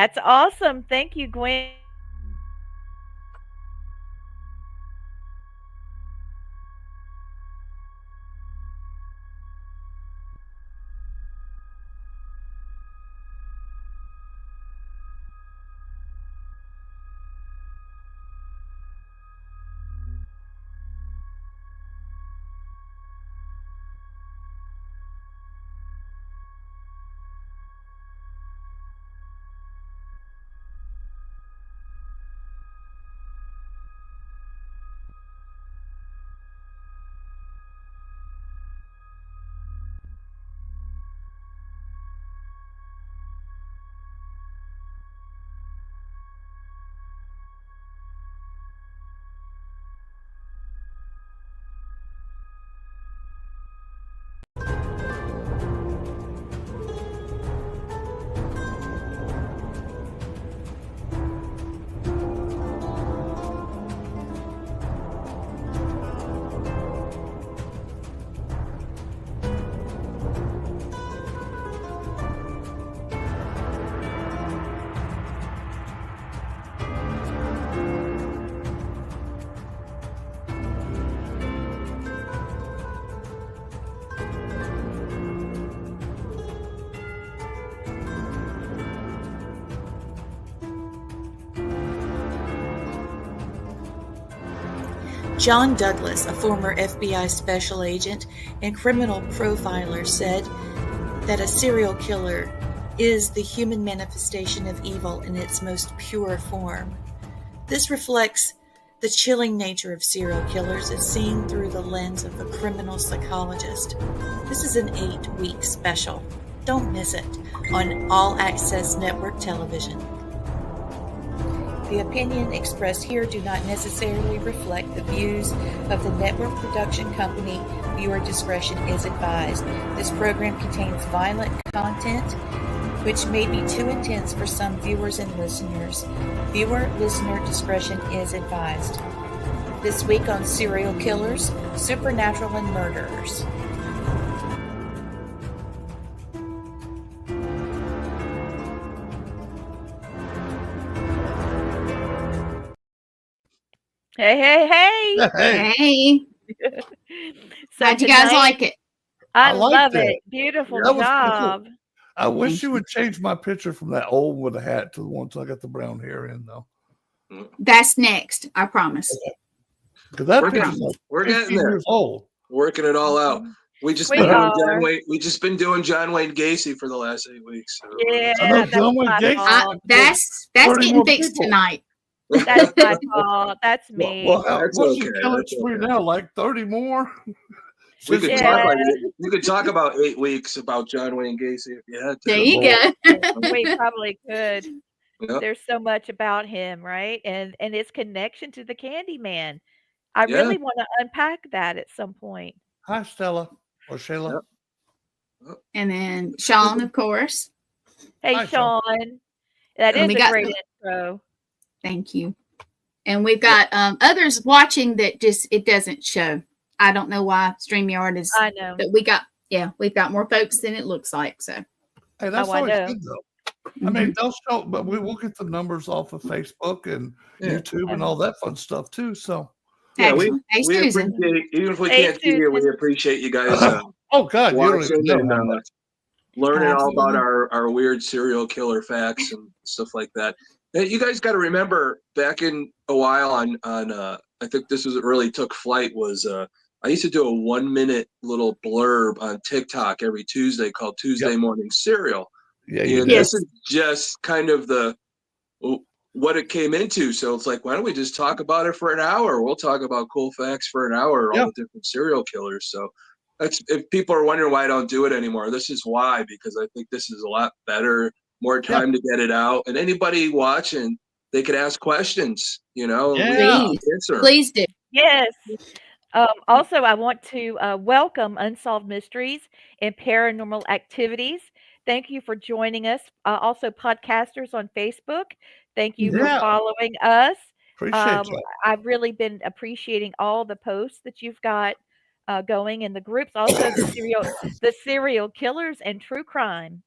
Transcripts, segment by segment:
That's awesome. Thank you, Gwen. John Douglas, a former FBI special agent and criminal profiler, said that a serial killer is the human manifestation of evil in its most pure form. This reflects the chilling nature of serial killers as seen through the lens of a criminal psychologist. This is an 8-week special. Don't miss it on All Access Network Television. The opinion expressed here do not necessarily reflect the views of the network production company. Viewer discretion is advised. This program contains violent content which may be too intense for some viewers and listeners. Viewer-listener discretion is advised. This week on Serial Killers, Supernatural and Murderers. Hey, hey, hey. Hey, Hey, So how'd you guys tonight, like it? I I liked love it. it. Beautiful That was pretty cool. job. I wish Thank you you. would change my picture from that old with a hat to the ones I got the brown hair in, though. That's next, I promise. Because that We're picture's getting, like we're 15 getting there. years old. Working it all out. We just We been doing are. John Wayne. We just been doing John Wayne Gacy for the last 8 weeks. So Yeah, I know that's John Wayne my Gacy. fault. That's 30 getting more fixed people. tonight. That's my fault. That's Well, me. That's what's okay. your killing That's spree okay. now? Like 30 more? We could Since talk Yeah. like you could talk about 8 weeks about John Wayne Gacy if you had There to. you go. We probably could. Yep. There's so much about him, right? And his connection to the Candyman. I Yeah. really want to unpack that at some point. Hi, Stella or Shayla. Yep. Yep. And then Sean, of course. Hey, Hi, Sean. Sean. That And is we a got great intro. thank you. And we've got others watching that just it doesn't show. I don't know why StreamYard is I know. but we've got more folks than it looks like. So Hey, that's Oh, I always know. good, though. I mean, they'll show, but we'll get the numbers off of Facebook and Yeah. YouTube and all that fun stuff, too. So, Yeah, we excellent. Hey we Susan. appreciate even if we Hey, can't see you, we Susan. appreciate you guys oh, God, you don't even watching know and how much. learning all about Absolutely. our weird serial killer facts and stuff like that. Hey, you guys got to remember back in a while on I think this was really took flight was I used to do a 1-minute little blurb on TikTok every Tuesday called Tuesday Morning Serial. Yeah, you And did. this is just kind of what it came into. So it's like, why don't we just talk about it for an hour? We'll talk about cool facts for an hour, all Yeah. the different serial killers. So that's if people are wondering why I don't do it anymore, this is why, because I think this is a lot better, more time to get it out. And anybody watching, they could ask questions, you know, and we Yeah. can Please. answer. Please do. Yes. Also, I want to welcome Unsolved Mysteries and Paranormal Activities. Thank you for joining us. Also, podcasters on Facebook. Thank you for Yeah. following us. Appreciate you. I've really been appreciating all the posts that you've got going in the groups. Also, the serial killers and true crime.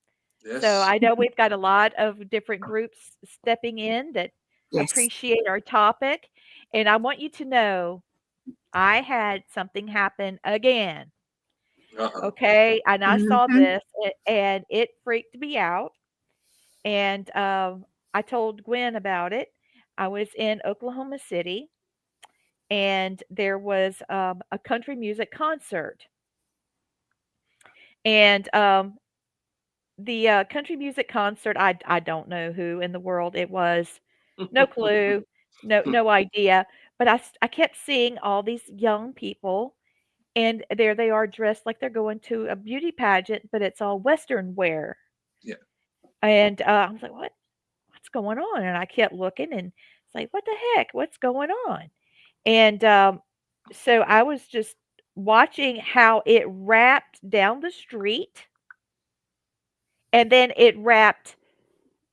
So Yes. I know we've got a lot of different groups stepping in that Yes. appreciate our topic. And I want you to know I had something happen again. Uh-oh. Okay. And I saw Mm-hmm. this and it freaked me out. And I told Gwen about it. I was in Oklahoma City and there was a country music concert. And the country music concert, I don't know who in the world it was. No clue. No idea. But I kept seeing all these young people and there they are dressed like they're going to a beauty pageant, but it's all Western wear. Yeah. And I was like, what's going on? And I kept looking and it's like, what the heck? What's going on? And so I was just watching how it wrapped down the street and then it wrapped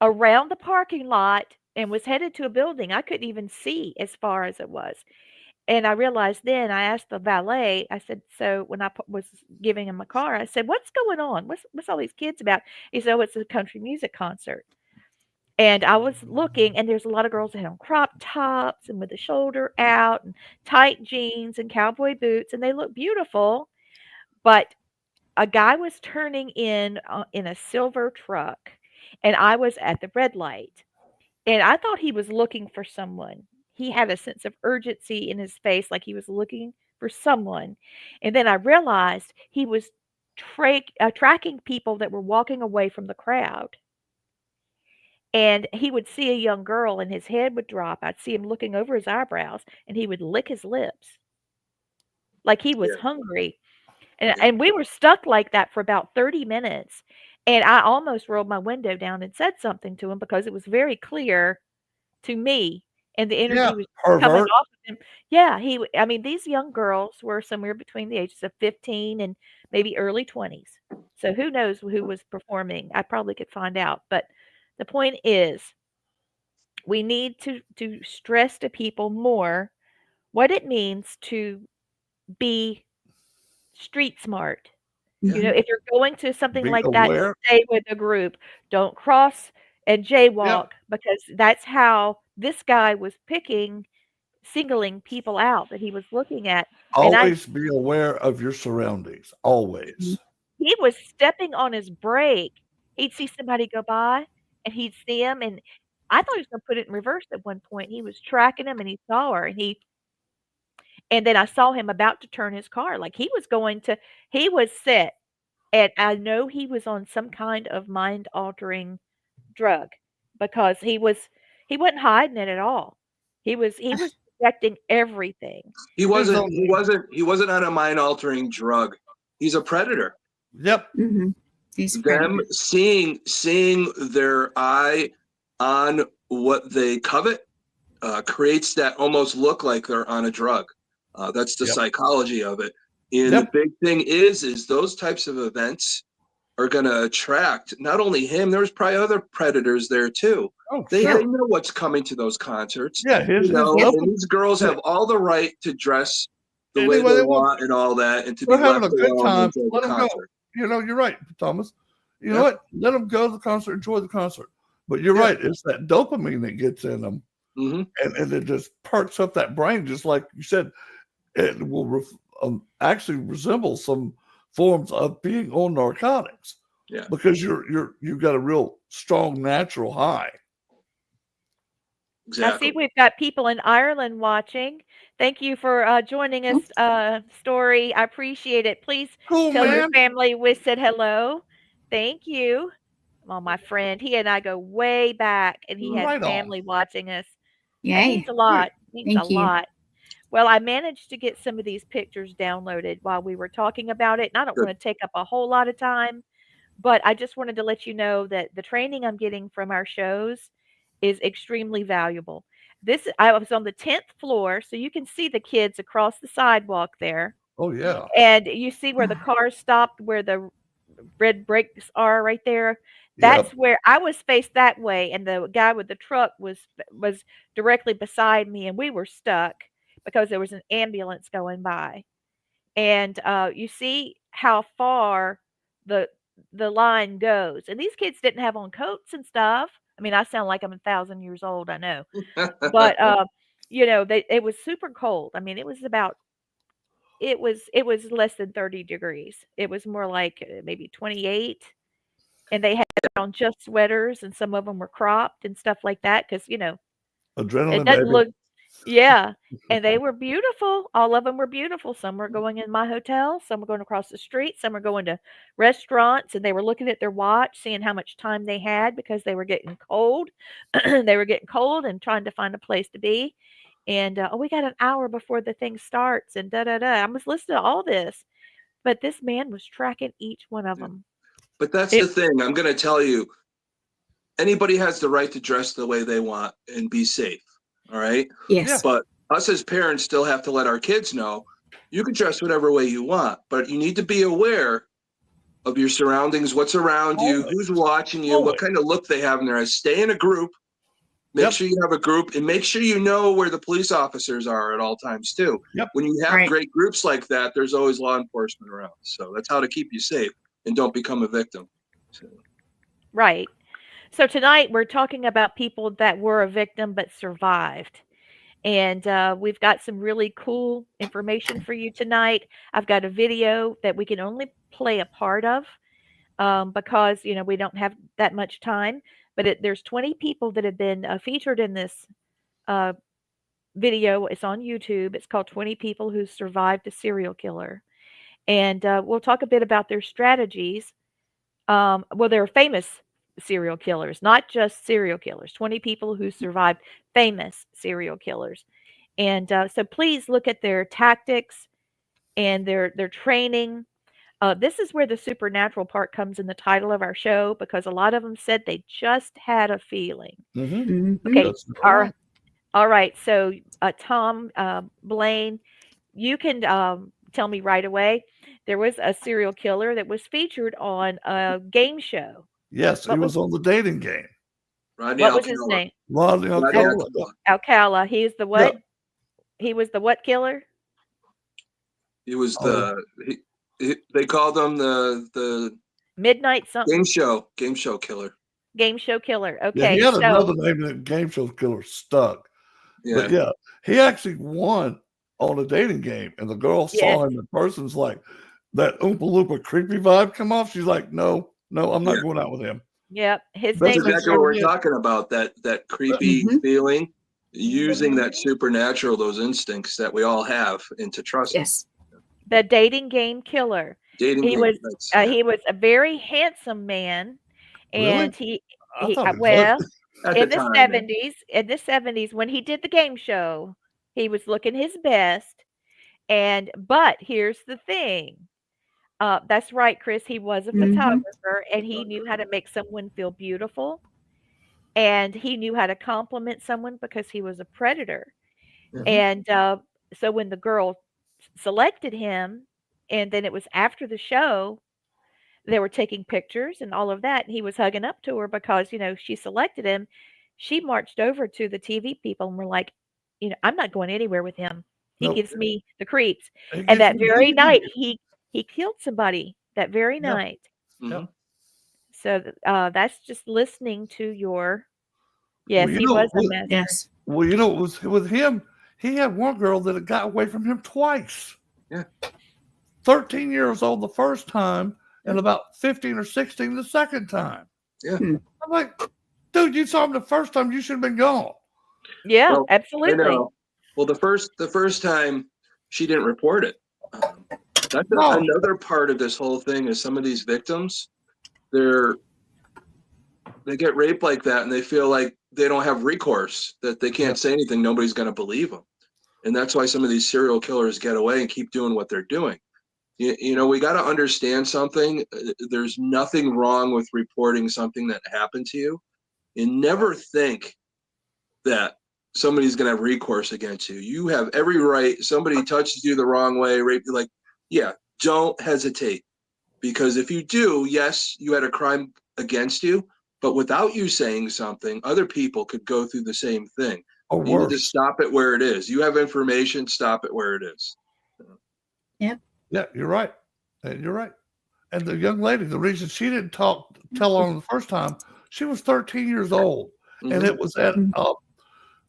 around the parking lot and was headed to a building. I couldn't even see as far as it was. And I realized then I asked the valet, I said, so when was giving him a car, I said, what's going on? What's all these kids about? He said, oh, it's a country music concert. And I was looking, and there's a lot of girls that had on crop tops and with the shoulder out and tight jeans and cowboy boots, and they look beautiful. But a guy was turning in a silver truck, and I was at the red light. And I thought he was looking for someone. He had a sense of urgency in his face, like he was looking for someone. And then I realized he was tracking people that were walking away from the crowd. And he would see a young girl and his head would drop. I'd see him looking over his eyebrows and he would lick his lips like he was Yeah. hungry. And, Yeah. and we were stuck like that for about 30 minutes. And I almost rolled my window down and said something to him because it was very clear to me and the Yeah, energy was coming pervert. off of him. Yeah, I mean, these young girls were somewhere between the ages of 15 and maybe early 20s. So who knows who was performing? I probably could find out. But the point is, we need to stress to people more what it means to be street smart. Yeah. You know, Mm-hmm. if you're going to something Be like that, aware. stay with a group. Don't cross and Yeah, jaywalk because that's how this guy was singling people out that he was looking at. And always be aware of your surroundings. Always. he was stepping on his brake. He'd see somebody go by and he'd see him and I thought he was gonna put it in reverse at one point. He was tracking him and he saw her and then I saw him about to turn his car. Like he was set and I know he was on some kind of mind altering drug because he wasn't hiding it at all. He was projecting everything. He He's wasn't. on. He wasn't. He wasn't on a mind-altering drug. He's a predator. Yep. Mm-hmm. He's a Them predator. seeing their eye on what they covet creates that almost look like they're on a drug. That's the Yep. psychology of it. And the Yep. big thing is those types of events are going to attract not only him. There's probably other predators there too. Oh, They sure. know what's coming to those concerts. Yeah, his Yep. local. And these girls have all the right to dress the way Anyway they they want. want and all that, and to be They're having left a good alone and time. enjoy the Let them go. concert. You know, you're right, Thomas. You know Yeah. what? Let them go to the concert, enjoy the concert. But you're Yeah. right. It's that dopamine that gets in them, Hmm. and it just perks up that brain, just like you said. It will actually resemble some forms of being on narcotics. Yeah. Because you've got a real strong natural high. I see Exactly. we've got people in Ireland watching. Thank you for joining us, Story. I appreciate it. Please Cool, tell your man. family we said hello. Thank you. Well, my friend, he and I go way back, and he has Right on. family watching us. That means Yay. a lot. Means a Thank you. lot. Well, I managed to get some of these pictures downloaded while we were talking about it, and I don't Good. want to take up a whole lot of time, but I just wanted to let you know that the training I'm getting from our shows is extremely valuable. I was on the 10th floor, so you can see the kids across the sidewalk there. Oh yeah. And you see where the cars stopped, where the red brakes are right there. That's Yep. where I was faced that way, and the guy with the truck was directly beside me, and we were stuck because there was an ambulance going by. And you see how far the the line goes. And these kids didn't have on coats and stuff. I mean, I sound like I'm 1,000 years old, I know. But it was super cold. I mean, it was less than 30 degrees. It was more like maybe 28, and they had on just sweaters, and some of them were cropped and stuff like that because it Adrenaline, doesn't baby. look. Yeah, and they were beautiful. All of them were beautiful. Some were going in my hotel, some were going across the street, some were going to restaurants, and they were looking at their watch, seeing how much time they had because they were getting cold. They were getting cold and trying to find a place to be. And oh, we got an hour before the thing starts, and da da da. I was listening to all this, but this man was tracking each one of Yeah. them. But that's It the thing. I'm going to tell you, anybody has the right to dress the way they want and be safe. All right. Yes. But us as parents still have to let our kids know you can dress whatever way you want, but you need to be aware of your surroundings, what's around you, Always. who's watching you, what Always. kind of look they have in their eyes. Stay in a group. Make Yep. sure you have a group, and make sure you know where the police officers are at all times too. Yep. When you have Right. great groups like that, there's always law enforcement around. So that's how to keep you safe and don't become a victim. So, Right. So tonight we're talking about people that were a victim but survived. And we've got some really cool information for you tonight. I've got a video that we can only play a part of because we don't have that much time. But there's 20 people that have been featured in this uh, video. It's on YouTube. It's called 20 People Who Survived a Serial Killer. And we'll talk a bit about their strategies. Well, they're famous serial killers, not just serial killers. 20 people who survived, famous serial killers. And so please look at their tactics and their training. This is where the supernatural part comes in the title of our show because a lot of them said they just had a feeling. Mm-hmm. Okay, That's all right. So Tom Blaine, you can tell me right away. There was a serial killer that was featured on a game show. Yes, he What was on the dating game. Rodney what was his Alcala. name? Rodney Rodney Alcala. Alcala. Alcala. He's the Yeah. what? He was the what killer? He was Oh. they called him the Midnight something. game show killer. Game show killer. Yeah, Okay, he had so another name that game show killer stuck. Yeah. But yeah, he actually won on a dating game, and the girl yes, saw him in person's like that Oompa Loompa creepy vibe come off. She's like, no, I'm not Yeah. going out with him. yep. His That's name That's was exactly what we're Yeah. talking about. That creepy Mhm. feeling, using that supernatural, those instincts that we all have, and to trust them. Yes. the dating game killer. Dating He game. was That's- he was a very handsome man, Really? and I he thought he was well at in the the time, 70s when he did the game show, he was looking his best. And but here's the thing. That's right, Chris. He was a Mhm. photographer, and he knew how to make someone feel beautiful, and he knew how to compliment someone because he was a predator. Mhm. And so when the girl selected him, and then it was after the show, they were taking pictures and all of that, and he was hugging up to her because she selected him. She marched over to the TV people and were like, I'm not going anywhere with him. He Nope. gives me the creeps. He And gives that me very heebie-jeebies. night, he killed somebody. That very Yeah. night. Mhm. So that's just listening to your. Well, Yes, he was a master. Yes. Well, it was with him. He had one girl that had got away from him twice. Yeah. 13 years old the first time, and about 15 or 16 the second time. Yeah. I'm like, dude, you saw him the first time. You should have been gone. Yeah, Well, I absolutely. know. Well, the first time she didn't report it. That's No. another part of this whole thing. Is some of these victims, they get raped like that, and they feel like they don't have recourse, that they can't say anything. Nobody's going to believe them, and that's why some of these serial killers get away and keep doing what they're doing. We got to understand something. There's nothing wrong with reporting something that happened to you, and never think that somebody's going to have recourse against you. You have every right. Somebody touches you the wrong way, rape you, don't hesitate. Because if you do, yes, you had a crime against you, but without you saying something, other people could go through the same thing. Or You need to worse. stop it where it is. You have information, stop it where it is. Yeah, you're right. And you're right. And the young lady, the reason she didn't tell on the first time, she was 13 years old, and Mhm. it was at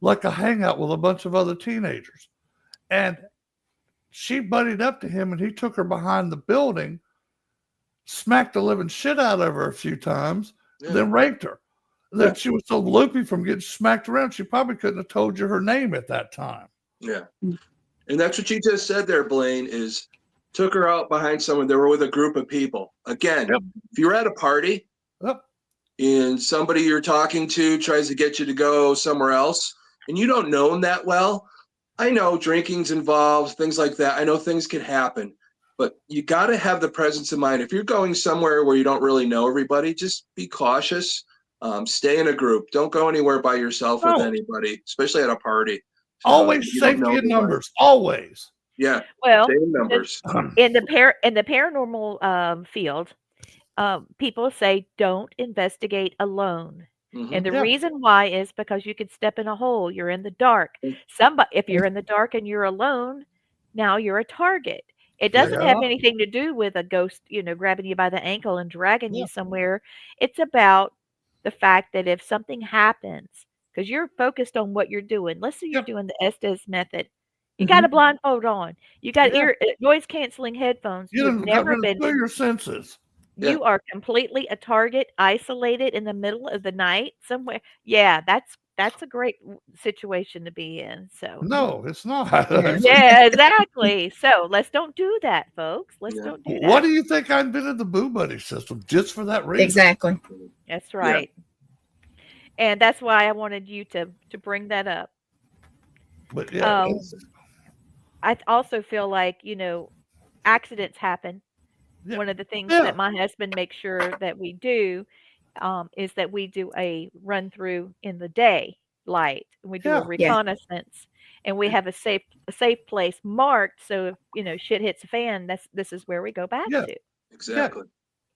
like a hangout with a bunch of other teenagers, and she buddied up to him, and he took her behind the building, smacked the living shit out of her a few times, then raped her. That she was so loopy from getting smacked around, she probably couldn't have told you her name at that time. Yeah. And that's what you just said there, Blaine, is took her out behind someone. They were with a group of people. Again, if you're at a party and somebody you're talking to tries to get you to go somewhere else and you don't know them that well, I know drinking's involved, things like that. I know things can happen, but you got to have the presence of mind. If you're going somewhere where you don't really know everybody, just be cautious. Stay in a group. Don't go anywhere by yourself with anybody, especially at a party. Always safety in numbers. Always. Yeah. Well, Same numbers. in the paranormal field, people say don't investigate alone. And the reason why is because you could step in a hole. You're in the dark. If you're in the dark and you're alone, now you're a target. It doesn't have anything to do with a ghost, grabbing you by the ankle and dragging you somewhere. It's about the fact that if something happens, because you're focused on what you're doing. Let's say you're doing the Estes method. You got a blindfold on. You got noise canceling headphones. You You've done got never rid been. of your senses. You are completely a target, isolated in the middle of the night somewhere. Yeah, that's a great situation to be in. So No, it's not. yeah, exactly. So let's don't do that, folks. Let's don't do that. What do you think I invented the Boo Buddy system just for that reason? Exactly. That's right. And that's why I wanted you to bring that up. But I also feel like, accidents happen. One of the things that my husband makes sure that we do is that we do a run through in the day light. We do a reconnaissance, and we have a safe place marked. So if shit hits a fan, this is where we go back to. Exactly.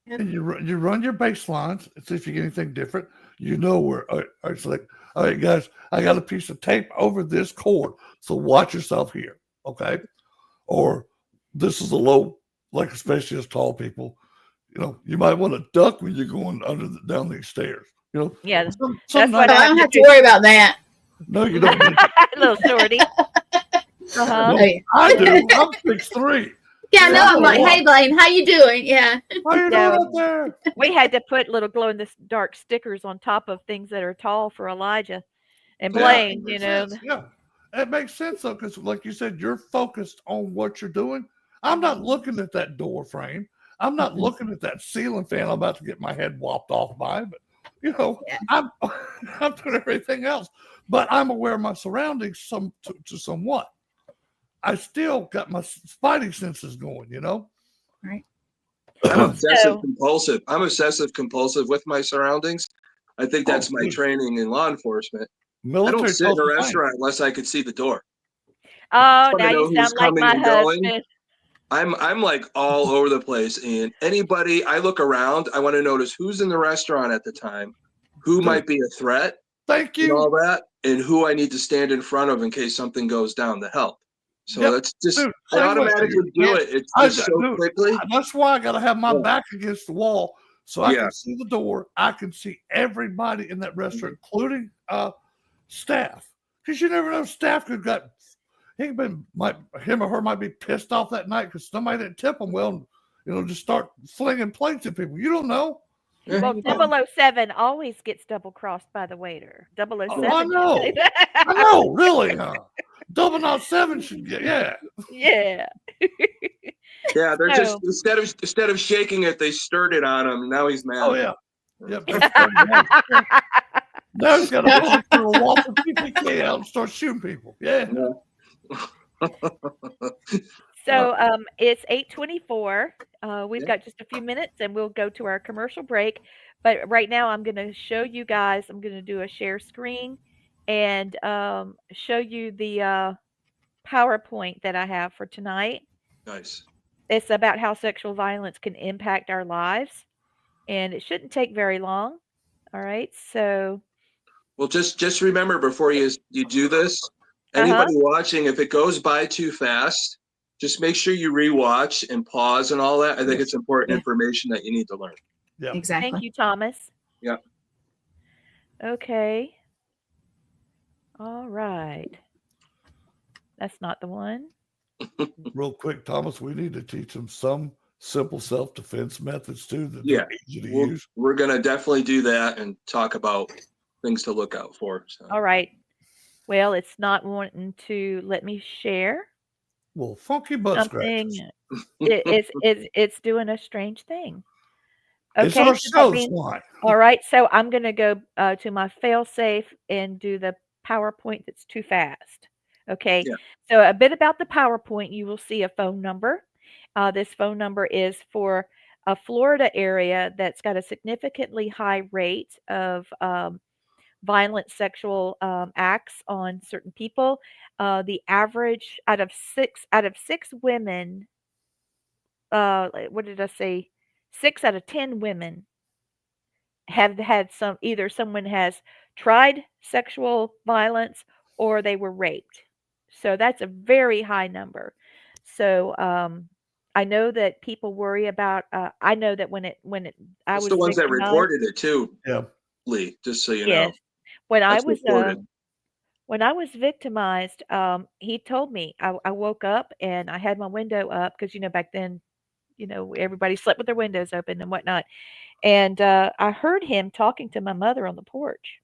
And you run your baselines and see if you get anything different. You know where it's like, all right, guys, I got a piece of tape over this cord, so watch yourself here, okay? Or this is a low, like especially as tall people, you might want to duck when you're going down these stairs. Yeah, that's why I don't have to worry about that. No, you don't. Little shorty. No, I do. I'm 6'3". Yeah, no, I'm like, hey, Blaine, how you doing? Yeah. How you doing up there? We had to put little glow in the dark stickers on top of things that are tall for Elijah and Blaine, Yeah, it makes sense though, because like you said, you're focused on what you're doing. I'm not looking at that door frame. I'm not looking at that ceiling fan I'm about to get my head whopped off by, but I'm doing everything else. But I'm aware of my surroundings to somewhat. I still got my spidey senses going, Right. I'm obsessive compulsive. I'm obsessive compulsive with my surroundings. I think that's my training in law enforcement. I don't sit in a restaurant unless I could see the door. Oh, now you sound like my husband. I'm like all over the place, and anybody I look around, I want to notice who's in the restaurant at the time, who might be a threat. Thank you. And all that, and who I need to stand in front of in case something goes down to help. So that's just I automatically do it. It's just so quickly. That's why I got to have my back against the wall so I can see the door. I can see everybody in that restaurant, including staff, because you never know. Staff could him or her might be pissed off that night because somebody didn't tip them well, and just start flinging plates at people. You don't know. Well, 007 always gets double crossed by the waiter. 007. Oh, I know. I know, really, huh? 007 should get, Yeah. Yeah, they're just instead of shaking it, they stirred it on him. Now he's mad. Oh yeah. Yep. Now he's got a walk of PPK out and start shooting people. Yeah. So it's 8:24. We've got just a few minutes and we'll go to our commercial break. But right now I'm going to show you guys, I'm going to do a share screen and show you the PowerPoint that I have for tonight. Nice. It's about how sexual violence can impact our lives. And it shouldn't take very long. All right. So. Well, just remember before you do this, anybody watching, if it goes by too fast, just make sure you rewatch and pause and all that. I think Yes. it's important Yeah. information that you need to learn. Yeah. Thank Exactly. you, Thomas. Yeah. Okay. All right. That's not the one. Real quick, Thomas, we need to teach them some simple self-defense methods too that Yeah. they're easy to We'll, use. we're going to definitely do that and talk about things to look out for. So. All right. Well, it's not wanting to let me share Well, funky butt something. scratches. It's doing a strange thing. It's Okay, our so that show, that's means why. all right. So I'm gonna go to my fail safe and do the PowerPoint that's too fast. Okay. Yeah. So a bit about the PowerPoint. You will see a phone number. This phone number is for a Florida area that's got a significantly high rate of violent sexual acts on certain people. The average out of six women, what did I say? 6 out of 10 women have had either someone has tried sexual violence or they were raped. So that's a very high number. So I know that people worry about. I know that when I It's was the ones that victimized. reported it too, Yeah. Lee, just so you Yes, know. when I That's was reported. when I was victimized, he told me I woke up and I had my window up because back then everybody slept with their windows open and whatnot. And I heard him talking to my mother on the porch.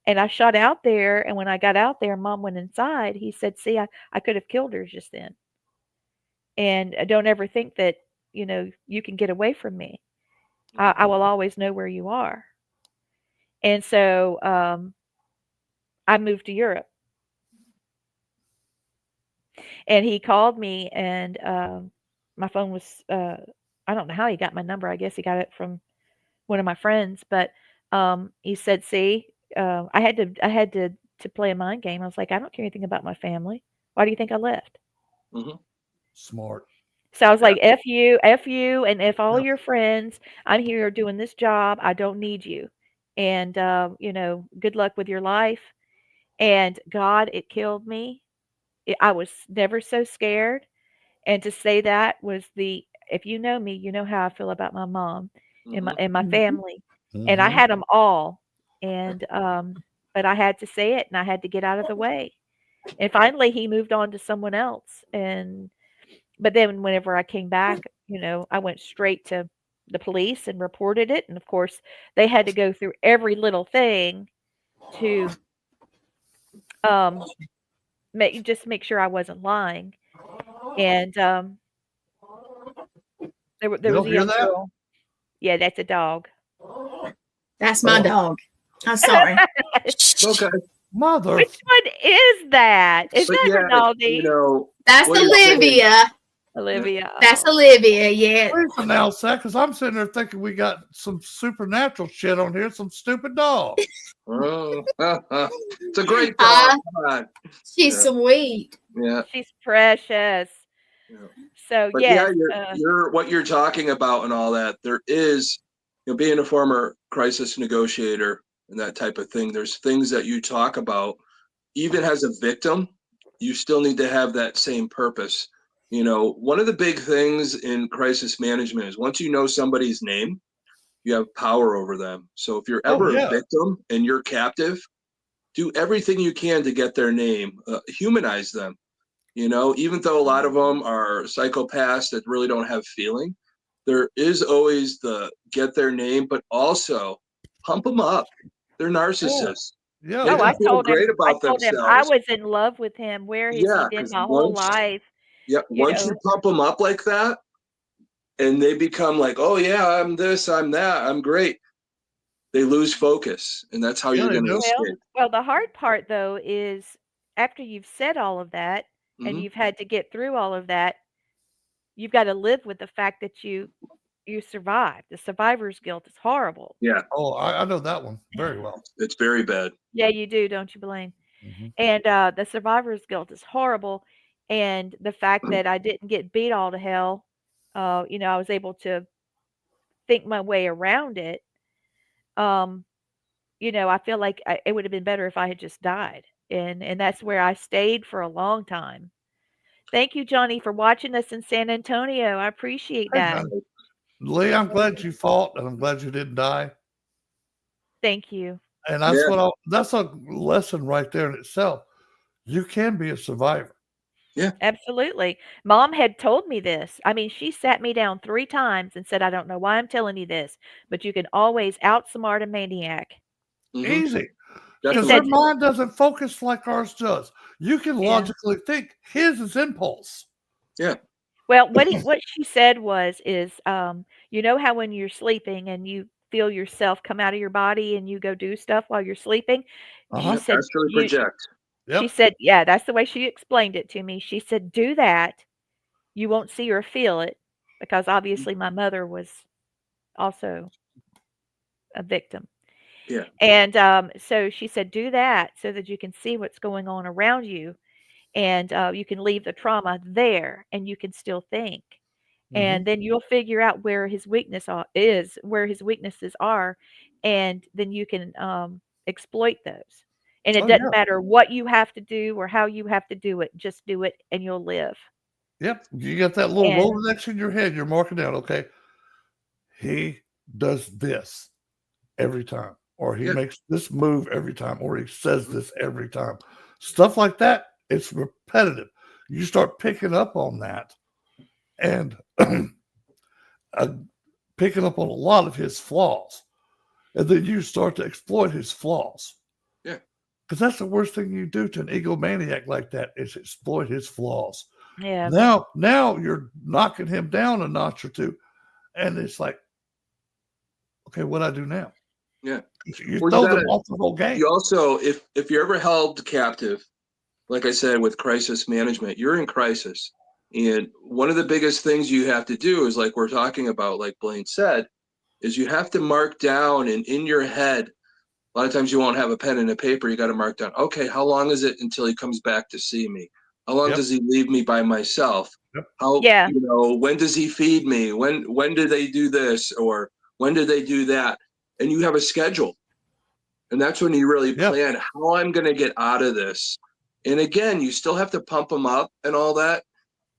And I shot out there. And when I got out there, mom went inside. He said, "See, I could have killed her just then. And don't ever think that, you can get away from me. I will always know where you are." And so I moved to Europe. And he called me, and my phone was, I don't know how he got my number. I guess he got it from one of my friends, but he said, "See, I had to play a mind game." I was like, "I don't care anything about my family. Why do you think I left?" Hmm. Smart. So I was Yeah. like, F you, and F all your friends. I'm here doing this job. I don't need you. And, good luck with your life. And God, it killed me. I was never so scared. And to say that was if you know me, you know how I feel about my mom and my Hmm. and my Mhm. family. And I Mm-hmm. had them all. And, but I had to say it and I had to get out of the way. And finally he moved on to someone else. But then whenever I came back, I went straight to the police and reported it. And of course, they had to go through every little thing to um, make sure I wasn't lying. And there Y'all was a hear young that? girl. Yeah, that's a dog. That's my Oh, dog. I'm sorry. Okay. mother. Which one is that? Is But that yeah, Rinaldi? That's what you're saying. Olivia. Olivia. That's Oh. Olivia. Yeah. Please announce that because I'm sitting there thinking we got some supernatural shit on here, some stupid dog. Oh, it's a great dog. Uh, Come on. she's Yeah. sweet. Yeah. She's precious. Yeah. So But yeah, yes, you're what you're talking about and all that. There is, being a former crisis negotiator and that type of thing. There's things that you talk about, even as a victim, you still need to have that same purpose. One of the big things in crisis management is once you know somebody's name, you have power over them. So if you're Oh ever a yeah. victim and you're captive, do everything you can to get their name, humanize them. Even though a lot of them are psychopaths that really don't have feeling, there is always the get their name, but also pump them up. They're Yeah. narcissists. Yeah. They oh, can Yeah. feel great I about told him I themselves. was in love with him. Where has he Yeah, been because my whole once, life? yeah, You once you know, pump them up like that, and they become like, oh yeah, I'm this, I'm that, I'm great. They lose focus, and that's how Yeah, you're they going to do. escape. the hard part though is after you've said all of that and Hmm. you've had to get through all of that, you've got to live with the fact that you survived. The survivor's guilt is horrible. Yeah, Oh, I know that one very well. it's very bad. Yeah, you do, don't you, Blaine? Mm-hmm. And the survivor's guilt is horrible. And the fact that I didn't get beat all to hell, I was able to think my way around it. Um, I feel like it would have been better if I had just died. And that's where I stayed for a long time. Thank you, Johnny, for watching us in San Antonio. I appreciate Hey, that. Johnny. Lee, I'm glad you fought, and I'm glad you didn't die. Thank you. And Yeah. that's a lesson right there in itself. You can be a survivor. Absolutely. Mom had told me this. I mean, she sat me down 3 times and said, "I don't know why I'm telling you this, but you can always outsmart a maniac." Hmm. Easy. She Because Definitely. their said, mind doesn't focus like ours does. You can yeah. logically think. His is impulse. Yeah. Well, what she said was is, you know how when you're sleeping and you feel yourself come out of your body and you go do stuff while you're sleeping? She Uh-huh. Yeah. said, Astrally "You." project. She Yep. said, "Yeah, that's the way she explained it to me." She said, "Do that. You won't see or feel it," because obviously my mother was also a victim. Yeah. And so she said, "Do that so that you can see what's going on around you, and you can leave the trauma there, and you can still think, Hmm. and then you'll figure out where his is, where his weaknesses are, and then you can exploit those. And it Oh, doesn't yeah. matter what you have to do or how you have to do it; just do it, and you'll live." Yep. You got that little And Rolodex in your head. You're marking down, okay, he does this every time, or he Yeah. makes this move every time, or he says this every time. Stuff like that, it's repetitive. You start picking up on that and uh, picking up on a lot of his flaws. And then you start to exploit his flaws. Yeah. Because that's the worst thing you do to an egomaniac like that is exploit his flaws. yeah, Now you're knocking him down a notch or two, and it's like, okay, what do I do now? Yeah. You Well, you throw them gotta. off the whole game. You also, if you're ever held captive, like I said, with crisis management, you're in crisis. And one of the biggest things you have to do is like we're talking about, like Blaine said, is you have to mark down and in your head. A lot of times you won't have a pen and a paper. You got to mark down, okay, how long is it until he comes back to see me? How long Yep. does he leave me by myself? Yep. How, yeah, when does he feed me? When do they do this? Or when do they do that? And you have a schedule. And that's when you really Yep. plan how I'm going to get out of this. And again, you still have to pump them up and all that.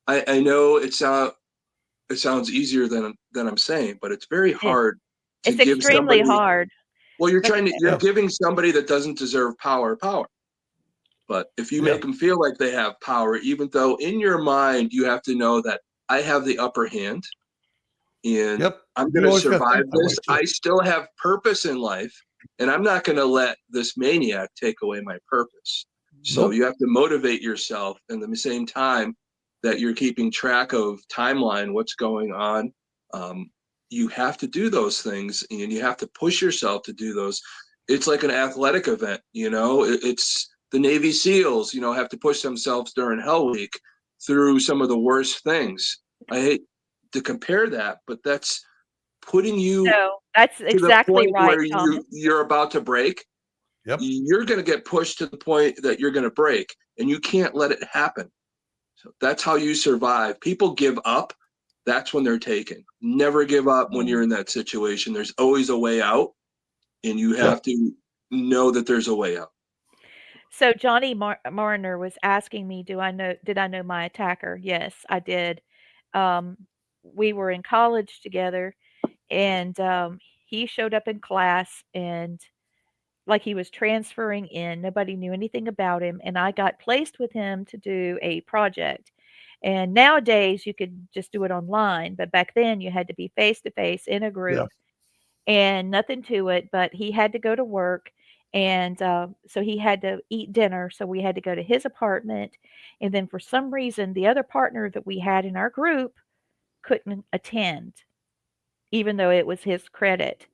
I know it sounds easier than I'm saying, but it's very it, hard to it's give extremely somebody. hard. Well, But you're Yep. giving somebody that doesn't deserve power. But if you make Yep. them feel like they have power, even though in your mind you have to know that I have the upper hand and Yep. I'm going You to always got to survive think that way this, too. I still have purpose in life and I'm not going to let this maniac take away my purpose. So Nope. you have to motivate yourself and at the same time that you're keeping track of timeline, what's going on. Um, you have to do those things and you have to push yourself to do those. It's like an athletic event, it's the Navy SEALs, have to push themselves during Hell Week through some of the worst things. I hate to compare that, but that's putting you no, that's to the exactly point right, where Thomas. you're about to break. Yep. You're going to get pushed to the point that you're going to break and you can't let it happen. So that's how you survive. People give up. That's when they're taken. Never give up when Mm. you're in that situation. There's always a way out and you Yep. have to know that there's a way out. So Johnny Marner was asking me, did I know my attacker? Yes, I did. Um, we were in college together, and he showed up in class, and like he was transferring in, nobody knew anything about him, and I got placed with him to do a project. And nowadays you could just do it online, but back then you had to be face to face in a Yeah. group and nothing to it, but he had to go to work, and, so he had to eat dinner, so we had to go to his apartment, and then for some reason, the other partner that we had in our group couldn't attend, even though it was his credit.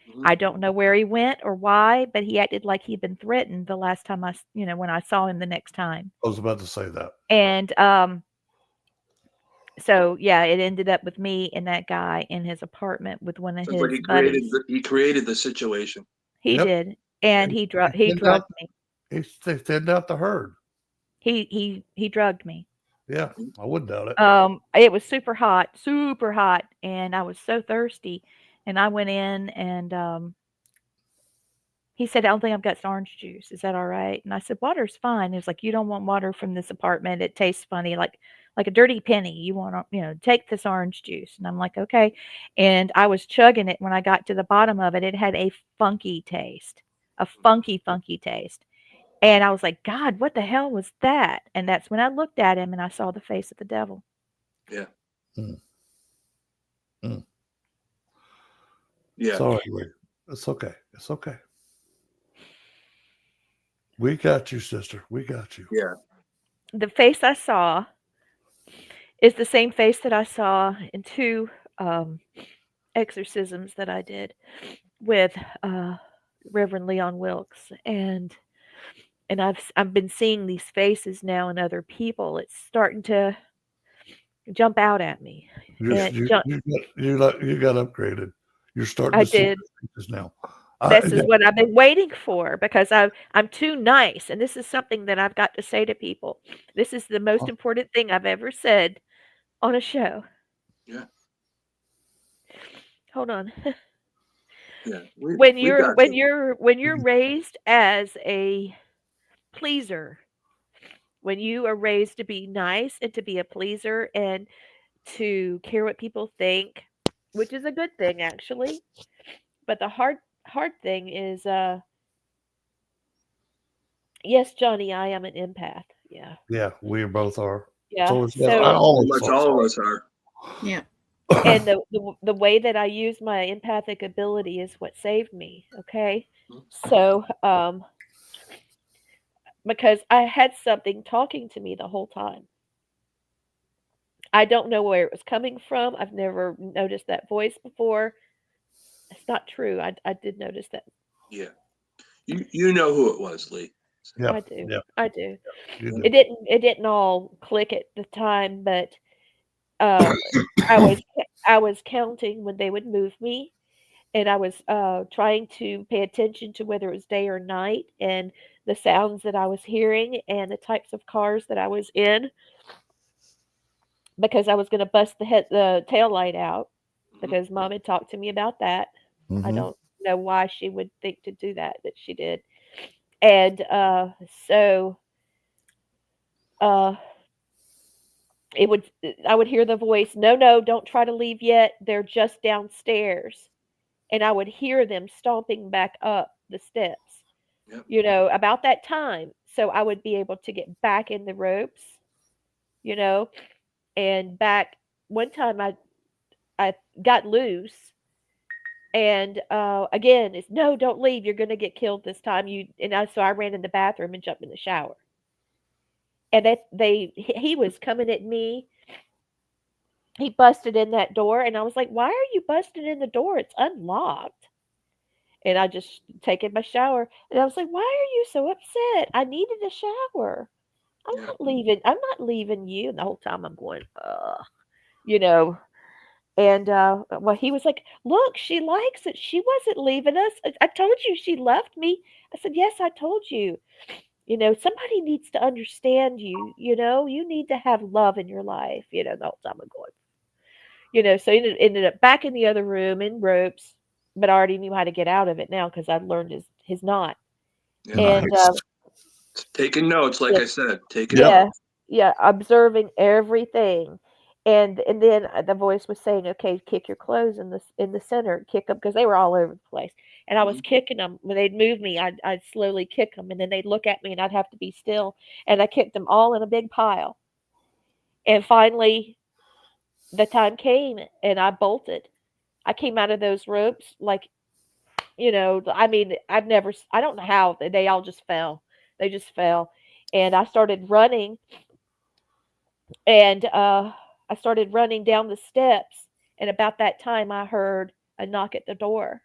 Mhm. I don't know where he went or why, but he acted like he'd been threatened the last time when I saw him the next time. I was about to say that. And, so, yeah, it ended up with me and that guy in his apartment with one of Sounds like his buddies. he created the situation. He Yep. did, and And he drugged me. they thinned out the herd. He drugged me. Yeah. I wouldn't doubt it. It was super hot, and I was so thirsty, and I went in and, he said, "I don't think I've got some orange juice. Is that all right?" And I said, "Water's fine." He was like, "You don't want water from this apartment. It tastes funny, like like a dirty penny. You want to, take this orange juice. And I'm like, okay. And I was chugging it. When I got to the bottom of it, it had a funky taste, a funky, funky taste. And I was like, God, what the hell was that? And that's when I looked at him and I saw the face of the devil. Yeah. Mm. Mm. Yeah. Sorry, Lee. It's okay. It's okay. We got you, sister. We got you. Yeah. The face I saw is the same face that I saw in two exorcisms that I did with Reverend Leon Wilkes, and I've been seeing these faces now in other people. It's starting to jump out at me. You And you got upgraded. You're starting I to see did. the faces now. This is what I've been waiting for because I'm too nice, and this is something that I've got to say to people. This is the most important thing I've ever said on a show. Yeah. Hold on. Yeah. When We you're got when you. you're raised as a pleaser, when you are raised to be nice and to be a pleaser and to care what people think, which is a good thing actually. But the hard thing is yes, Johnny, I am an empath. Yeah. Yeah, we both are. Yeah. So it's So all Pretty much all of us are. Yeah. and the way that I use my empathic ability is what saved me, okay? So because I had something talking to me the whole time. I don't know where it was coming from. I've never noticed that voice before. It's not true. I did notice that. Yeah. You know who it was, Lee. Yeah, I do. yeah, I do. you do. It didn't all click at the time, but uh I was I was counting when they would move me, and I was trying to pay attention to whether it was day or night and the sounds that I was hearing and the types of cars that I was in because I was going to bust the tail light out because mom had talked to me about that. I Mm-hmm. don't know why she would think to do that, but she did. And so uh, it would I would hear the voice, "No, no, don't try to leave yet. They're just downstairs." And I would hear them stomping back up the steps. Yep. About that time. So I would be able to get back in the ropes, you know, and back one time I got loose and again it's no, don't leave, you're gonna get killed this time. So I ran in the bathroom and jumped in the shower. And he was coming at me. He busted in that door and I was like, why are you busting in the door? It's unlocked. And I just taken my shower and I was like, why are you so upset? I needed a shower. I'm Yeah. not leaving. I'm not leaving you. And the whole time I'm going, you know. And well, he was like, look, she likes it. She wasn't leaving us. I told you she left me. I said, yes, I told you. Somebody needs to understand you. You need to have love in your life. The whole time I'm going, so ended up back in the other room in ropes, but I already knew how to get out of it now because I'd learned his knot. Yeah. And Nice. Taking notes, like yeah, I said. Taking Yep. notes. yeah, observing everything. And then the voice was saying, "Okay, kick your clothes in the center, kick them because they were all over the place." And I was Mhm. kicking them when they'd move me. I'd slowly kick them, and then they'd look at me, and I'd have to be still. And I kicked them all in a big pile. And finally, the time came, and I bolted. I came out of those ropes like, I mean, I don't know how they all just fell. They just fell, and I started running, and I started running down the steps. And about that time, I heard a knock at the door,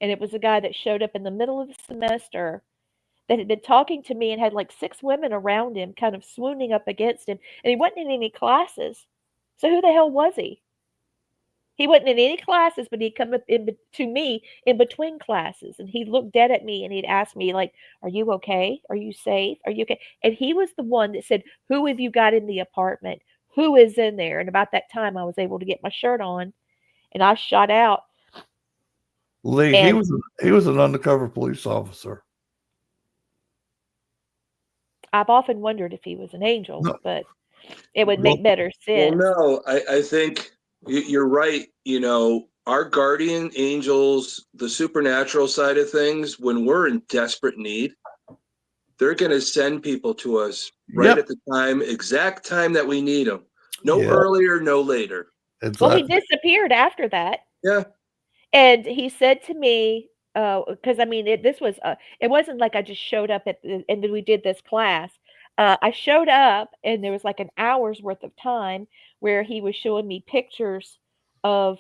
and it was a guy that showed up in the middle of the semester that had been talking to me and had like six women around him, kind of swooning up against him, and he wasn't in any classes. So who the hell was he? He wasn't in any classes, but he'd come up to me in between classes, and he'd look dead at me, and he'd ask me, like, "Are you okay? Are you safe? Are you okay?" And he was the one that said, "Who have you got in the apartment? Who is in there?" And about that time, I was able to get my shirt on, and I shot out. Lee, And he was an undercover police officer. I've often wondered if he was an angel, No, but It would Well, make better Well, sense. no, I think you're right. You know, our guardian angels, the supernatural side of things, when we're in desperate need, they're going to send people to us right yep. at the time, exact time that we need them. No Yeah. earlier, no later. Well, he Exactly. disappeared after that. Yeah. And he said to me, because I mean, this was, it wasn't like I just showed up and then we did this class. I showed up and there was like an hour's worth of time where he was showing me pictures of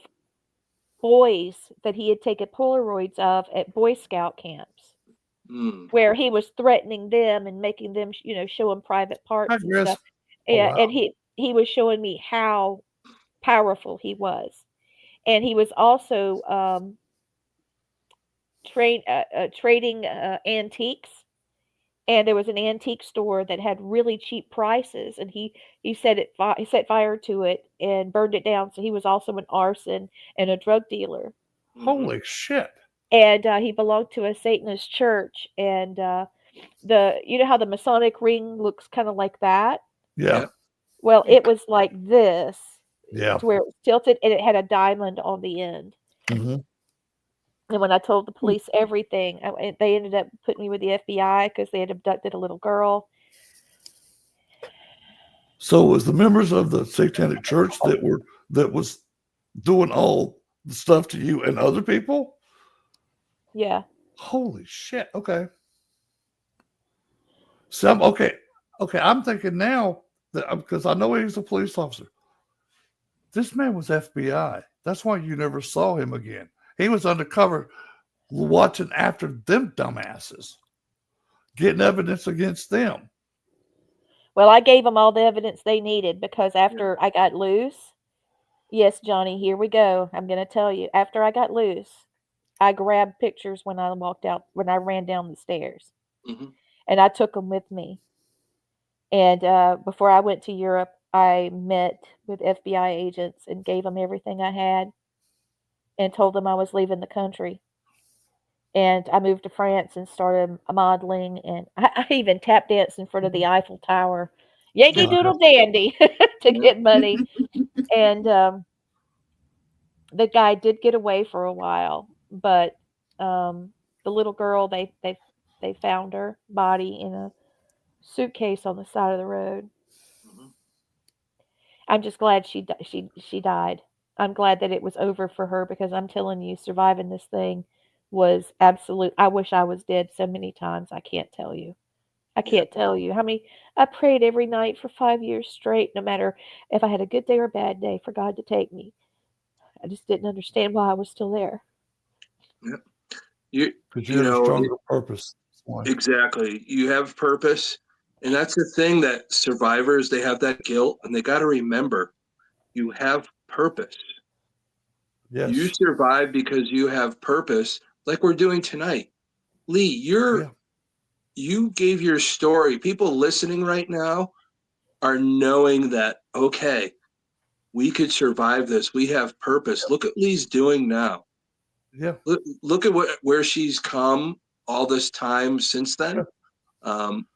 boys that he had taken Polaroids of at Boy Scout camps, Mm. where he was threatening them and making them, show them private I parts and guess. stuff. Oh wow. And he was showing me how powerful he was. And he was also trading antiques, and there was an antique store that had really cheap prices, and he set fire to it and burned it down. So he was also an arson and a drug dealer, Hmm. Holy shit. and he belonged to a Satanist church. And the you know how the Masonic ring looks kind of like that? Yeah. Yeah. Well, it was like this, Yeah. to where it was tilted, and it had a diamond on the end. Hmm. And when I told the police everything, they ended up putting me with the FBI because they had abducted a little girl. So it was the members of the Satanic Church that was doing all the stuff to you and other people? Yeah. Holy shit. Okay. So okay. Okay. I'm thinking now that because I know he's a police officer. This man was FBI. That's why you never saw him again. He was undercover watching after them dumbasses, getting evidence against them. Well, I gave them all the evidence they needed because after I got loose, yes, Johnny, here we go. I'm going to tell you. After I got loose, I grabbed pictures when I walked out, when I ran down the stairs, Hmm. and I took them with me. And before I went to Europe, I met with FBI agents and gave them everything I had and told them I was leaving the country. And I moved to France and started modeling, and I even tap danced in front of the Eiffel Tower, Yankee Yeah. Doodle Dandy, to Yeah. get money. And the guy did get away for a while, but the little girl, they found her body in a suitcase on the side of the road. Mhm. I'm just glad she died. I'm glad that it was over for her because I'm telling you, surviving this thing was absolute. I wish I was dead so many times. I can't tell you. I Yeah. can't tell you how many. I prayed every night for 5 years straight, no matter if I had a good day or a bad day, for God to take me. I just didn't understand why I was still there. Yeah. You Because you you had a know stronger purpose. That's why. exactly. You have purpose, and that's the thing that survivors they have that guilt, and they got to remember you have purpose. You Yes. survive because you have purpose, like we're doing tonight. Lee, Yeah. you gave your story. People listening right now are knowing that okay, we could survive this. We have purpose. Look at Lee's doing now. Yeah. Look at where she's come all this time since Yeah. then. Um,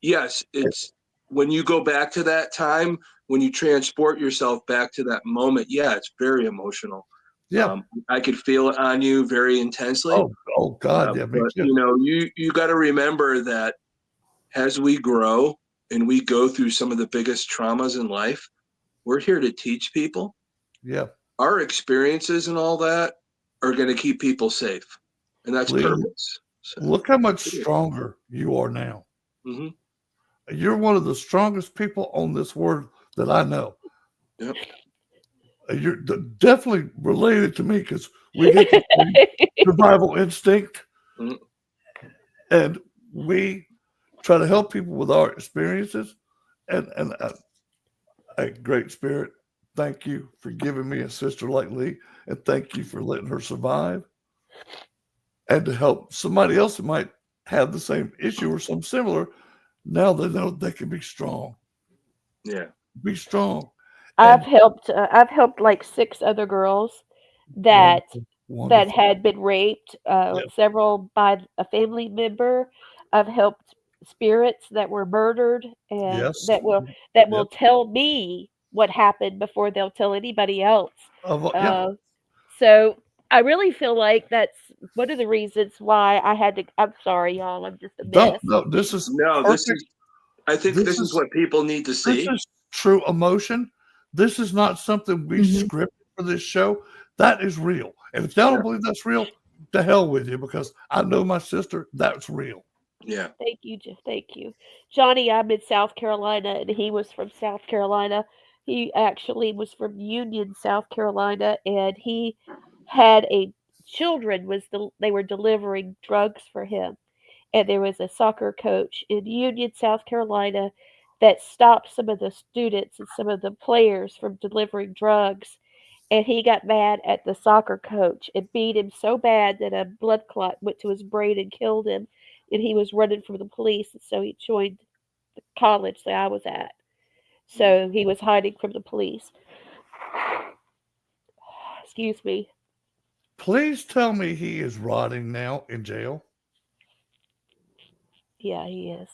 yes, it's when you go back to that time, when you transport yourself back to that moment, yeah, it's very emotional. Yeah. I could feel it on you very intensely. Oh God. Yeah. Me But too. you got to remember that as we grow and we go through some of the biggest traumas in life, we're here to teach people. Yeah. Our experiences and all that are going to keep people safe, and that's Lee, purpose. So, look how much stronger you are now. mm-hmm. You're one of the strongest people on this world that I know. Yep. You're definitely related to me because we get the same survival instinct, Mm-hmm. and we try to help people with our experiences. And a great spirit. Thank you for giving me a sister like Lee, and thank you for letting her survive, and to help somebody else who might have the same issue or some similar. Now they know they can be strong. Yeah. Be strong. And I've helped like 6 other girls that wonderful, that wonderful. had been raped, Yeah. several by a family member. I've helped spirits that were murdered and Yes. that Yep. will tell me what happened before they'll tell anybody else. Yeah. So I really feel like that's one of the reasons why I had to. I'm sorry, y'all. I'm just a No, mess. no, this is No, this perfect. is. I think This this is is what people need to this see. is true emotion. This is not something we Mhm. scripted for this show. That is real. And if y'all Yeah. don't believe that's real, to hell with you, because I know my sister, that's real. Yeah. Thank you, thank you, Johnny. I'm in South Carolina, and he was from South Carolina. He actually was from Union, South Carolina, and he had a children they were delivering drugs for him, and there was a soccer coach in Union, South Carolina, that stopped some of the students and some of the players from delivering drugs. And he got mad at the soccer coach and beat him so bad that a blood clot went to his brain and killed him. And he was running from the police, and so he joined the college that I was at. So he was hiding from the police. Excuse me. Please tell me he is rotting now in jail. Yeah, he is.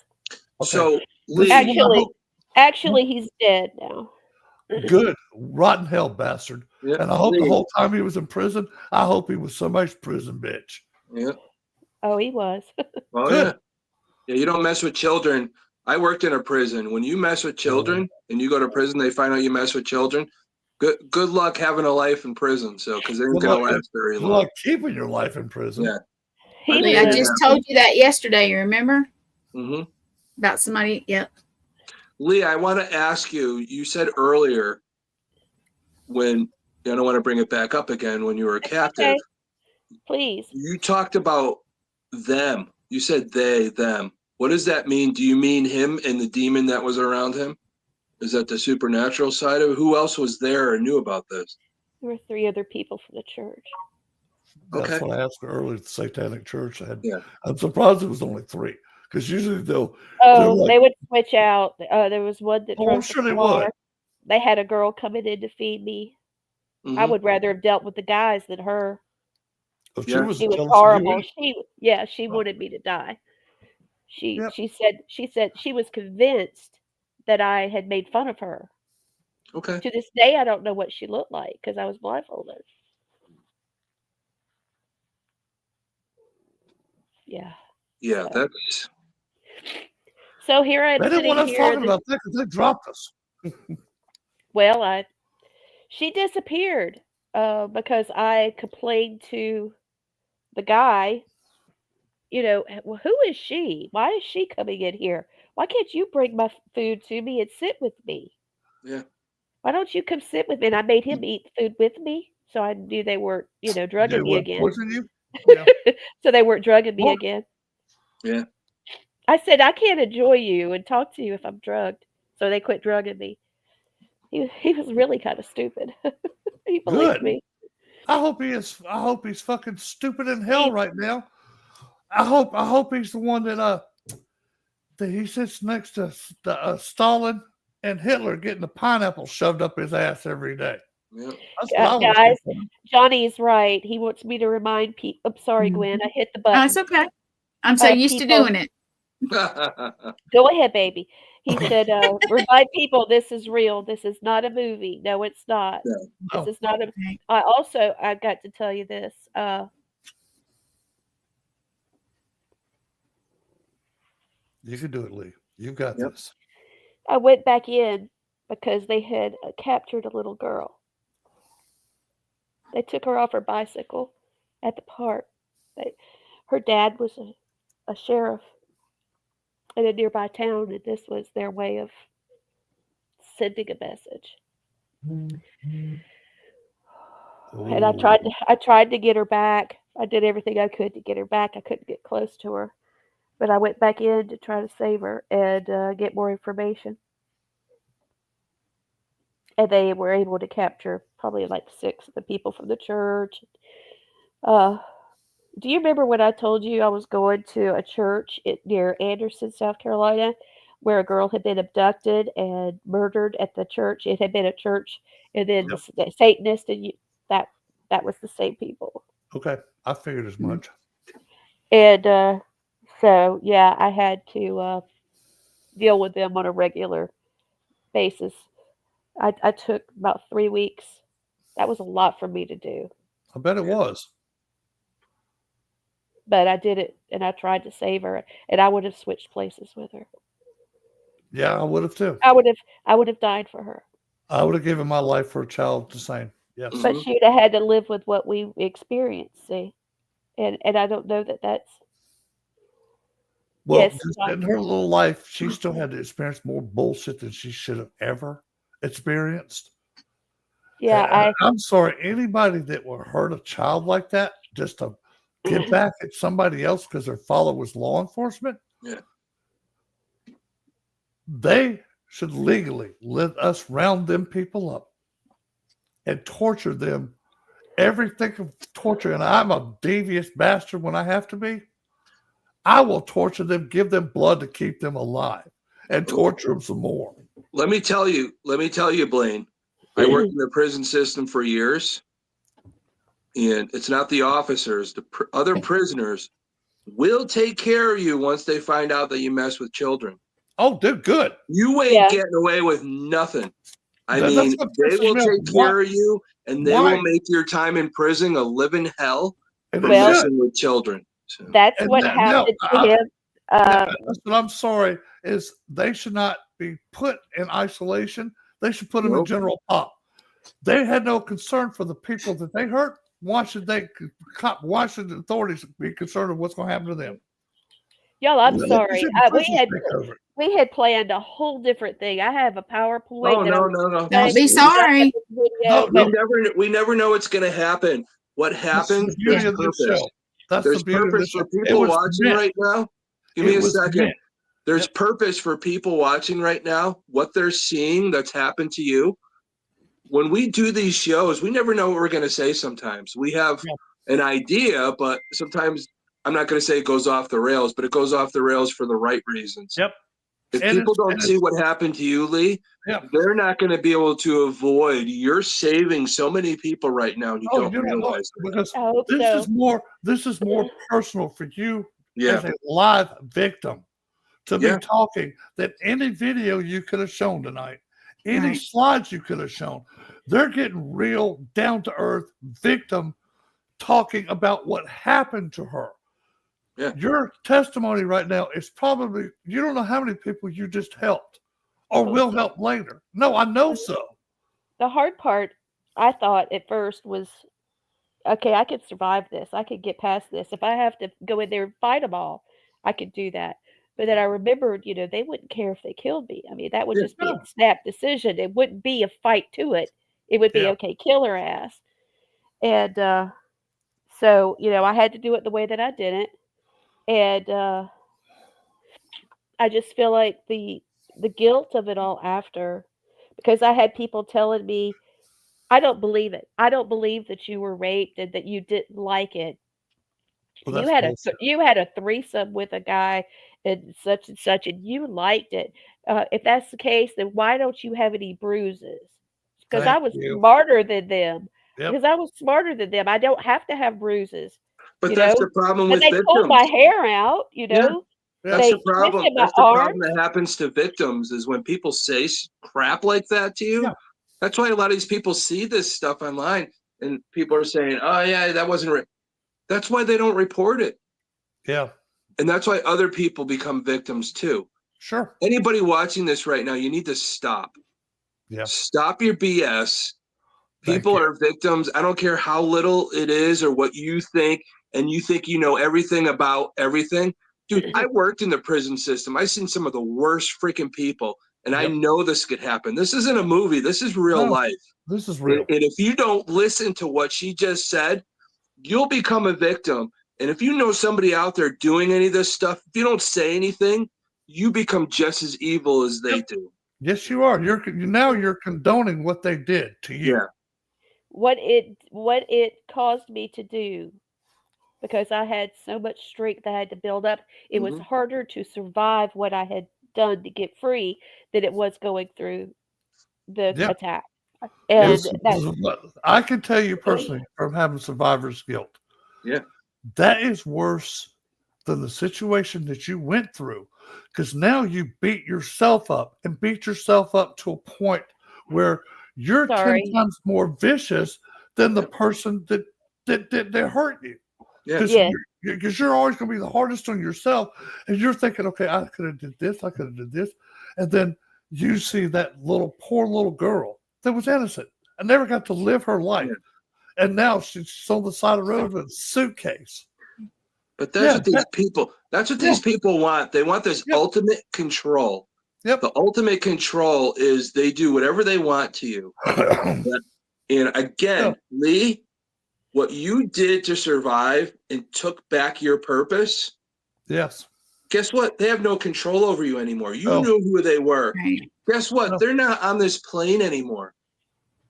Okay. So This is Lee, what I hope. Actually, he's dead now. Good. Rotten hell bastard. yeah, And I hope the Lee, whole time he was in prison, I hope he was somebody's prison bitch. yeah. Oh, he was. Oh Good. yeah. Yeah, you don't mess with children. I worked in a prison. When you mess with children and you go to prison, they find out you mess with children. Good luck having a life in prison. So because it ain't Good gonna luck, last very good long. luck keeping your life in prison. Yeah. He I was Lee, think I it just happened. told you that yesterday. You remember Hmm. about somebody? Yep. Lee, I want to ask you. You said earlier when I don't want to bring it back up again when you were a captive. okay. Please. You talked about them. You said they, them. What does that mean? Do you mean him and the demon that was around him? Is that the supernatural side of it? Who else was there and knew about this? There were 3 other people from the church. That's Okay. what I asked earlier at the Satanic Church. Yeah. I'm surprised it was only 3, because usually they're Oh, like, they would switch out. There was one that oh, I'm drove the sure they would. car. They had a girl coming in to feed me. I Hmm. would rather have dealt with the guys than her. If she Yeah. was She was jealous of you, horrible. She oh, wanted me to die. She yep. she said she said she was convinced that I had made fun of her. Okay. To this day, I don't know what she looked like because I was blindfolded. Yeah. Yeah, So that's so here I'm They didn't want sitting us here. talking about that because they dropped us. Well, she disappeared because I complained to the guy. Well, who is she? Why is she coming in here? Why can't you bring my food to me and sit with me? yeah. Why don't you come sit with me? And I made him eat food with me, so I knew they weren't, They drugging me would again. poison you. Yeah. So they weren't drugging me Well, again. Yeah. I said I can't enjoy you and talk to you if I'm drugged. So they quit drugging me. He was really kind of stupid. He believed good. me. I hope he is. I hope he's fucking stupid in hell He right now. I hope he's the one that he sits next to Stalin and Hitler getting the pineapple shoved up his ass every day. Yeah. That's what I want to guys, see from him. Johnny's right. He wants me to remind people. I'm sorry, Mhm. Gwen. I hit the Oh, it's button. okay. I'm so used to People, doing it. go ahead, baby. He said, remind people this is real. This is not a movie. No, it's not. Yeah. This No, is not a. Okay. I got to tell you this. you can do it, Lee. You've got Yep. this. I went back in because they had captured a little girl. They took her off her bicycle at the park. They, her dad was a sheriff in a nearby town, and this was their way of sending a message. And Oh, I tried to get her back. I did everything I could to get her back. I couldn't get close to her, but I went back in to try to save her and get more information. And they were able to capture probably like 6 of the people from the church. Uh, do you remember when I told you I was going to a church near Anderson, South Carolina, where a girl had been abducted and murdered at the church? It had been a church, and then yep. the Satanist, and that that was the same people. Okay. I figured as much. And So yeah, I had to deal with them on a regular basis. I took about 3 weeks. That was a lot for me to do, I bet it was. but I did it, and I tried to save her, and I would have switched places with her. Yeah, I would have too. I would have I would have died for her, I would have given my life for a child the same. Yes. but Mhm. she'd have had to live with what we experienced. See, and I don't know that that's Well, yes. just in her little life, she still had to experience more bullshit than she should have ever experienced. Yeah, And I'm sorry, anybody that will hurt a child like that just to get back at somebody else because their father was law enforcement, Yeah. they should legally let us round them people up and torture them. Everything of torture, and I'm a devious bastard when I have to be. I will torture them, give them blood to keep them alive, and torture them some more. Let me tell you, Blaine. I worked in the prison system for years, and it's not the officers. The other prisoners will take care of you once they find out that you mess with children. Oh, dude, good. You ain't Yeah. getting away with nothing. I That's mean, what they pisses will me off. take care of you, and they Why? will make your time in prison a living hell And for they Well, should. messing with children. So, that's And what no, happened to him. that's what I'm sorry is they should not be put in isolation. They should put them in Nope. general pop. They had no concern for the people that they hurt. Why should why should the authorities be concerned with what's going to happen to them? Y'all, I'm Let the sorry. prisons take over it. We had planned a whole different thing. I have a PowerPoint oh that I no, was no, no. going Don't to be put up in sorry. this video, No, We but never know what's going to happen. What That's the happens, beauty there's of this purpose. show. That's the There's beauty of this purpose show. for It people was watching meant. right now. Give It me a was second. meant. There's Yep. purpose for people watching right now. What they're seeing that's happened to you. When we do these shows, we never know what we're going to say sometimes. We have Yeah. an idea, but sometimes I'm not going to say it goes off the rails, but it goes off the rails for the right reasons. Yep. If And people don't and see what happened to you, Lee, yeah. they're not going to be able to avoid. You're saving so many people right now, and you Oh, don't you don't know realize that. because I hope this so. is more. This is more personal for you Yeah. as a live victim to be Yeah. talking than any video you could have shown tonight, any Right. slides you could have shown. They're getting real, down to earth victim talking about what happened to her. Yeah. Your testimony right now is probably you don't know how many people you just helped or will help later. No, I know so. The hard part, I thought at first was, okay, I could survive this. I could get past this. If I have to go in there and fight them all, I could do that. But then I remembered, they wouldn't care if they killed me. I mean, that would Yeah. just be a snap decision. It wouldn't be a fight to it. It would be, Yeah. okay, kill her ass. And so, I had to do it the way that I did it. And I just feel like the guilt of it all after, because I had people telling me, "I don't believe it. I don't believe that you were raped and that you didn't like it. Well, You that's had bullshit. you had a threesome with a guy and such, and you liked it. If that's the case, then why don't you have any bruises? Because I Thank was you. smarter than them. Yep. Because I was smarter than them. I don't have to have bruises, But you that's know. the problem But with they pulled my victims. hair out, Yeah. That's They the problem. twisted my That's the problem arms. that happens to victims is when people say crap like that to you. Yeah. That's why a lot of these people see this stuff online and people are saying, "Oh yeah, that wasn't right." That's why they don't report it. Yeah. And that's why other people become victims too. Sure. Anybody watching this right now, you need to stop. Yeah. Stop your BS. Thank People you. are victims. I don't care how little it is or what you think, and you think you know everything about everything. Dude, I worked in the prison system. I've seen some of the worst freaking people, and I Yep. know this could happen. This isn't a movie. This is real No. life. This is And, real. and if you don't listen to what she just said, you'll become a victim. And if you know somebody out there doing any of this stuff, if you don't say anything, you become just as evil as they Yep. do. Yes, you are. You're condoning what they did to you. Yeah. What it caused me to do, because I had so much strength I had to build up. It was Mhm. harder to survive what I had done to get free than it was going through the Yeah. attack. And This is what I can tell you personally from having survivor's guilt. Yeah. That is worse than the situation that you went through, because now you beat yourself up and beat yourself up to a point where you're 10 Sorry. times more vicious than the person that hurt you. Yeah. Because Yes. you're always going to be the hardest on yourself, and you're thinking, okay, I could have did this, I could have did this, and then you see that little poor little girl that was innocent and never got to live her life, and now she's on the side of the road with a suitcase. But that's Yeah, what these people. That's what these people want. They want this ultimate control. Yep. The ultimate control is they do whatever they want to you. And again, Lee, what you did to survive and took back your purpose. Yes. Guess what? They have no control over you anymore. You Oh. knew who they were. Right. Guess what? No. They're not on this plane anymore.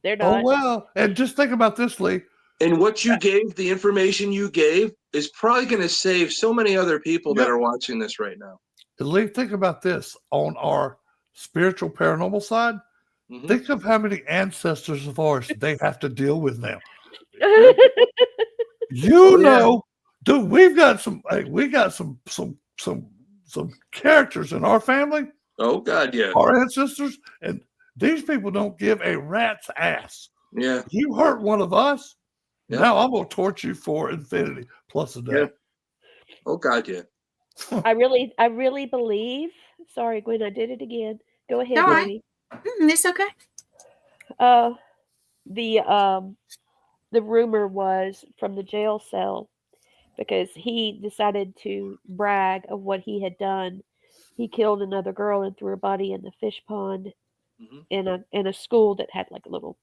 They're Oh not. well, and just think about this, Lee. And what you gave, the information you gave, is probably going to save so many other people that Yep. are watching this right now. And Lee, think about this on our spiritual paranormal side. Mhm. Think of how many ancestors of ours they have to deal with now. You know, dude, we got some characters in our family, Oh God, yeah, our ancestors, and these people don't give a rat's ass. yeah, You hurt one of us, Yep. now I'm gonna torture you for infinity plus a day. yeah. Oh God, yeah. I really believe. Sorry, Gwen, I did it again. Go ahead, All right. baby. It's okay. Uh, the rumor was from the jail cell because he decided to brag of what he had done. He killed another girl and threw her body in the fish pond Mhm. in a school that had like a little,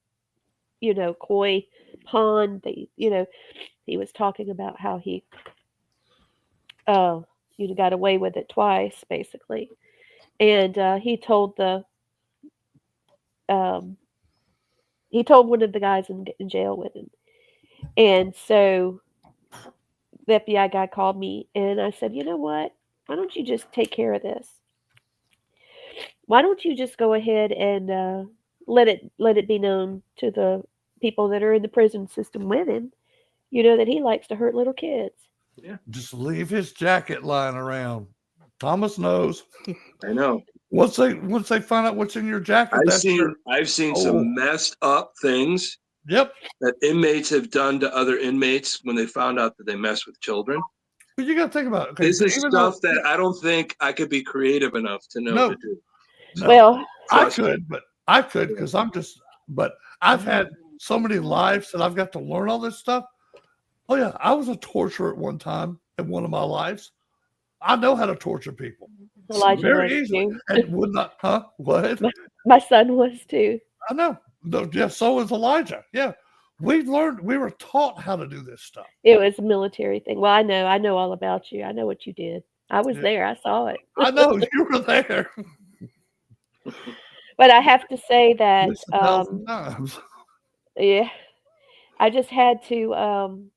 koi pond. He was talking about how he, got away with it twice, basically. And um, he told one of the guys in jail with him. And so the FBI guy called me and I said, you know what? Why don't you just take care of this? Why don't you just go ahead and let it be known to the people that are in the prison system with him, that he likes to hurt little kids. Just leave his jacket lying around. Thomas knows. I know. Once they find out what's in your jacket, I've seen Oh. some messed up things Yep. that inmates have done to other inmates when they found out that they mess with children. But you got to think about it. Okay, This is even stuff though- that I don't think I could be creative enough to know to do. No, Well, I could because but I've Mm-hmm. had so many lives that I've got to learn all this stuff. Oh yeah, I was a torturer at one time in one of my lives. I know how to torture people Elijah very was easily, too. and would not. What? My son was too. I know. No, yeah, so is Elijah. Yeah, we were taught how to do this stuff. It was a military thing. Well, I know all about you. I know what you did. I was Yeah. there. I saw it. I know you were there. But I have to say At that, least 1,000 times. yeah, I just had to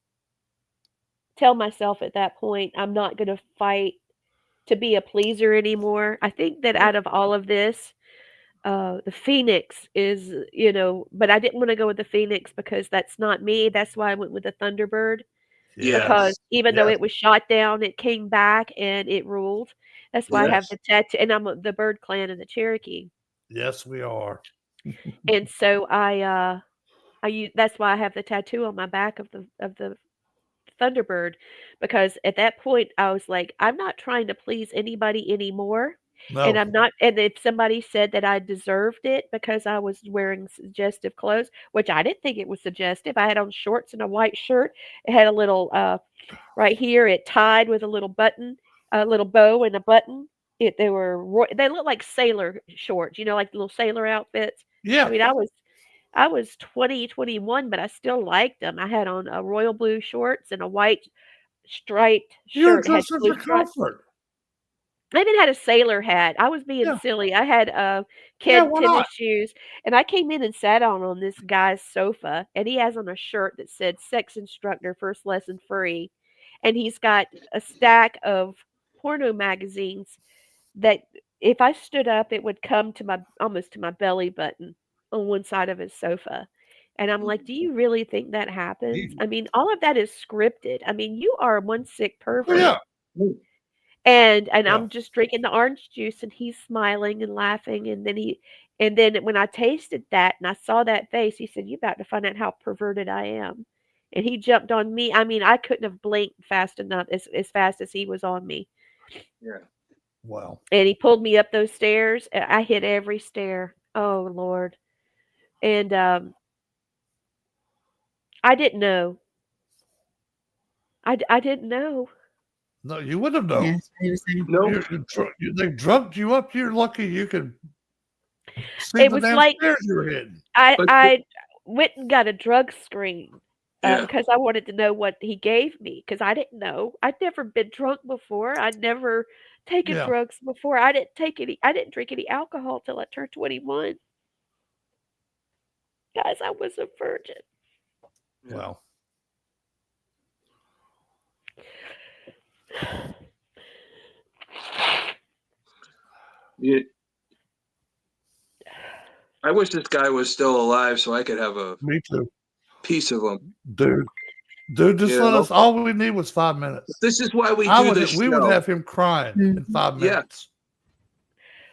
tell myself at that point, I'm not going to fight to be a pleaser anymore. I think that out of all of this, the Phoenix is, but I didn't want to go with the Phoenix because that's not me. That's why I went with the Thunderbird Yeah. because even though Yes. it was shot down, it came back and it ruled. That's why I have Yes. the tattoo, and I'm the Bird Clan and the Cherokee. Yes, we are. And so that's why I have the tattoo on my back of the Thunderbird, because at that point I was like, I'm not trying to please anybody anymore. And No. I'm not, and if somebody said that I deserved it because I was wearing suggestive clothes, which I didn't think it was suggestive. I had on shorts and a white shirt. It had a little right here, it tied with a little button, a little bow and a button. They looked like sailor shorts, like little sailor outfits. Yeah. I mean, I was 20, 21, but I still liked them. I had on a royal blue shorts and a white striped You're shirt. It had dressing blue for stripes. comfort. I even had a sailor hat. I was being Yeah. silly. I had Yeah, kid why tennis not? shoes, and I came in and sat on this guy's sofa, and he has on a shirt that said "Sex Instructor, First Lesson Free," and he's got a stack of porno magazines that if I stood up, it would come to almost to my belly button on one side of his sofa. And I'm like, do you really think that happens? I mean, all of that is scripted. I mean, you are one sick Well, pervert. yeah. And Yeah. I'm just drinking the orange juice and he's smiling and laughing, and then when I tasted that and I saw that face, he said, "You about to find out how perverted I am." And he jumped on me. I mean, I couldn't have blinked fast enough as fast as he was on me. Yeah. Wow. And he pulled me up those stairs. I hit every stair. Oh Lord. And I didn't know. I didn't know. No, you would have known. Yes, he was saying. No, They drugged you up. You're lucky you could see It the was damn like stairs you were hitting. but I went and got a drug screen yeah. because I wanted to know what he gave me because I didn't know. I'd never been drunk before. I'd never taken Yeah. drugs before. I didn't take any. I didn't drink any alcohol till I turned 21. Guys, I was a virgin. Wow. Yeah. I wish this guy was still alive so I could have a Me too. piece of him. Dude, just You let know? us. All we need was 5 minutes. This is why we do this We would show. have him crying in 5 Yeah. minutes.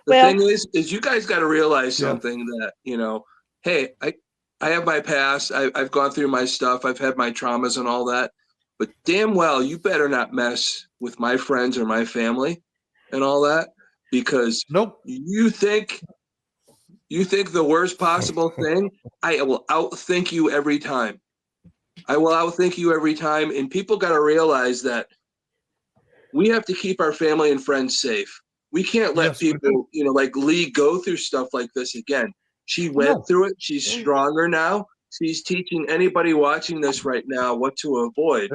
The Well- thing is you guys got to realize Yeah. something that, hey, I have my past. I've gone through my stuff. I've had my traumas and all that. But damn well, you better not mess with my friends or my family and all that, because Nope. you think the worst possible thing, I will outthink you every time. I will outthink you every time. And people got to realize that we have to keep our family and friends safe. We can't let Yes, we people, like Lee, go through stuff like this again. She went No. through it. She's stronger now. She's teaching anybody watching this right now what to avoid.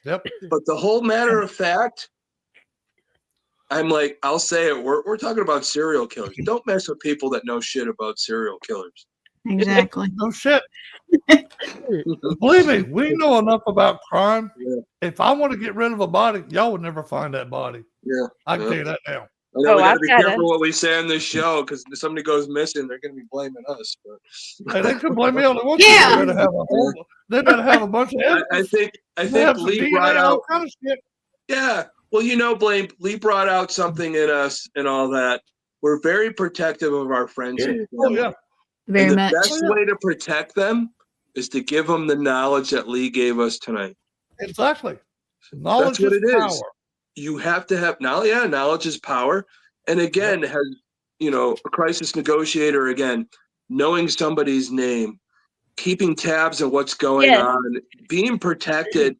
Yep. But the whole matter of fact, I'm like, I'll say it. We're talking about serial killers. Don't mess with people that know shit about serial killers. Exactly. No shit. Believe me, we know enough about crime. Yeah. If I want to get rid of a body, y'all would never find that body. Yeah. I can tell you that now. I know we got to I've be gotta- careful what we say on this show, because if somebody goes missing, they're going to be blaming us. But Hey, they could blame me all they want to. Yeah. They better have a bunch of evidence. I They think have some Lee DNA brought and all out. kind of shit. Yeah. Well, Lee brought out something in us and all that. We're very protective of our friends and Oh family. yeah. Very And the much. best way to protect them is to give them the knowledge that Lee gave us tonight. Exactly. Knowledge what is it is. power. You have to have knowledge. Yeah, knowledge is power. And again, has a crisis negotiator, again, knowing somebody's name, keeping tabs on what's going Yes. on, being protected.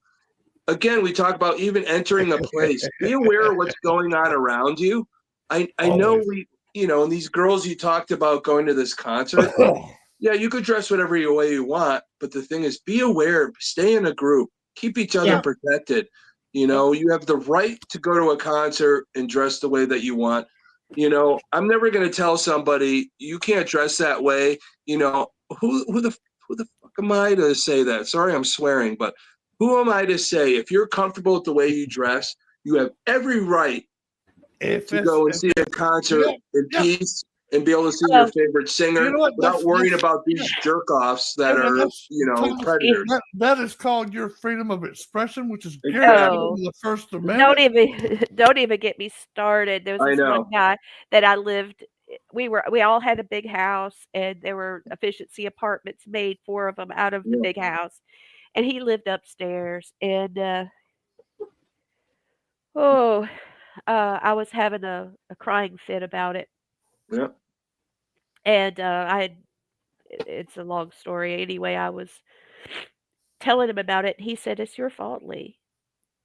Again, we talk about even entering a place. Be aware of what's going on around you. I know Always. and these girls you talked about going to this concert. Yeah, you could dress whatever way you want, but the thing is, be aware, stay in a group, keep each other Yeah. protected. You have the right to go to a concert and dress the way that you want. I'm never going to tell somebody you can't dress that way. Who the fuck am I to say that? Sorry, I'm swearing, but who am I to say if you're comfortable with the way you dress, you have every right to go and see a concert in peace and be able to see your favorite singer You know what? without worrying That's- about these jerk offs that Yeah, are, that's- predators. That is called your freedom of expression, which is Exactly. guaranteed Oh. in the First Don't Amendment. don't even get me started. There was I this know. one guy that I lived. We all had a big house, and there were efficiency apartments made, 4 of them out of the Yeah. big house, and he lived upstairs. And I was having a crying fit about it, Yeah. and it's a long story. Anyway, I was telling him about it. And he said, "It's your fault, Lee.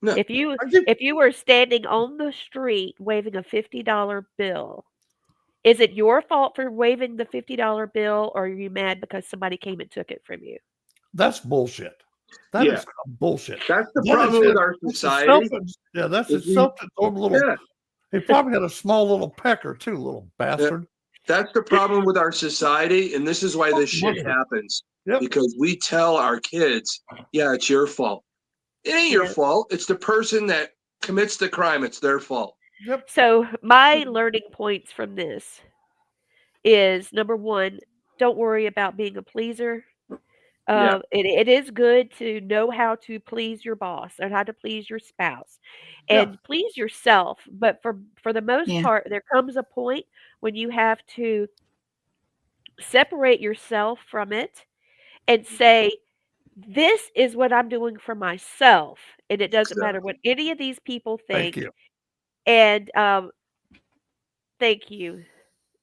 No. If you were standing on the street waving a $50 bill, is it your fault for waving the $50 bill, or are you mad because somebody came and took it from you?" That's bullshit. That is Yeah. bullshit. That's the That problem is with our that's a society. that's a Is we- self-absorbed little. Yeah. He probably had a small little pecker too, little bastard. That's the problem with our society, and this is why this shit Bullshit. happens. Yep. Because we tell our kids, yeah, it's your fault. It ain't your Yeah. fault. It's the person that commits the crime. It's their fault. Yep. So my learning points from this is, number one, don't worry about being a pleaser. Yeah. It is good to know how to please your boss and how to please your spouse Yeah. and please yourself. But for the most Yeah. part, there comes a point when you have to separate yourself from it and say, this is what I'm doing for myself. And it doesn't matter what Exactly. any of these people Thank think. you. And thank you.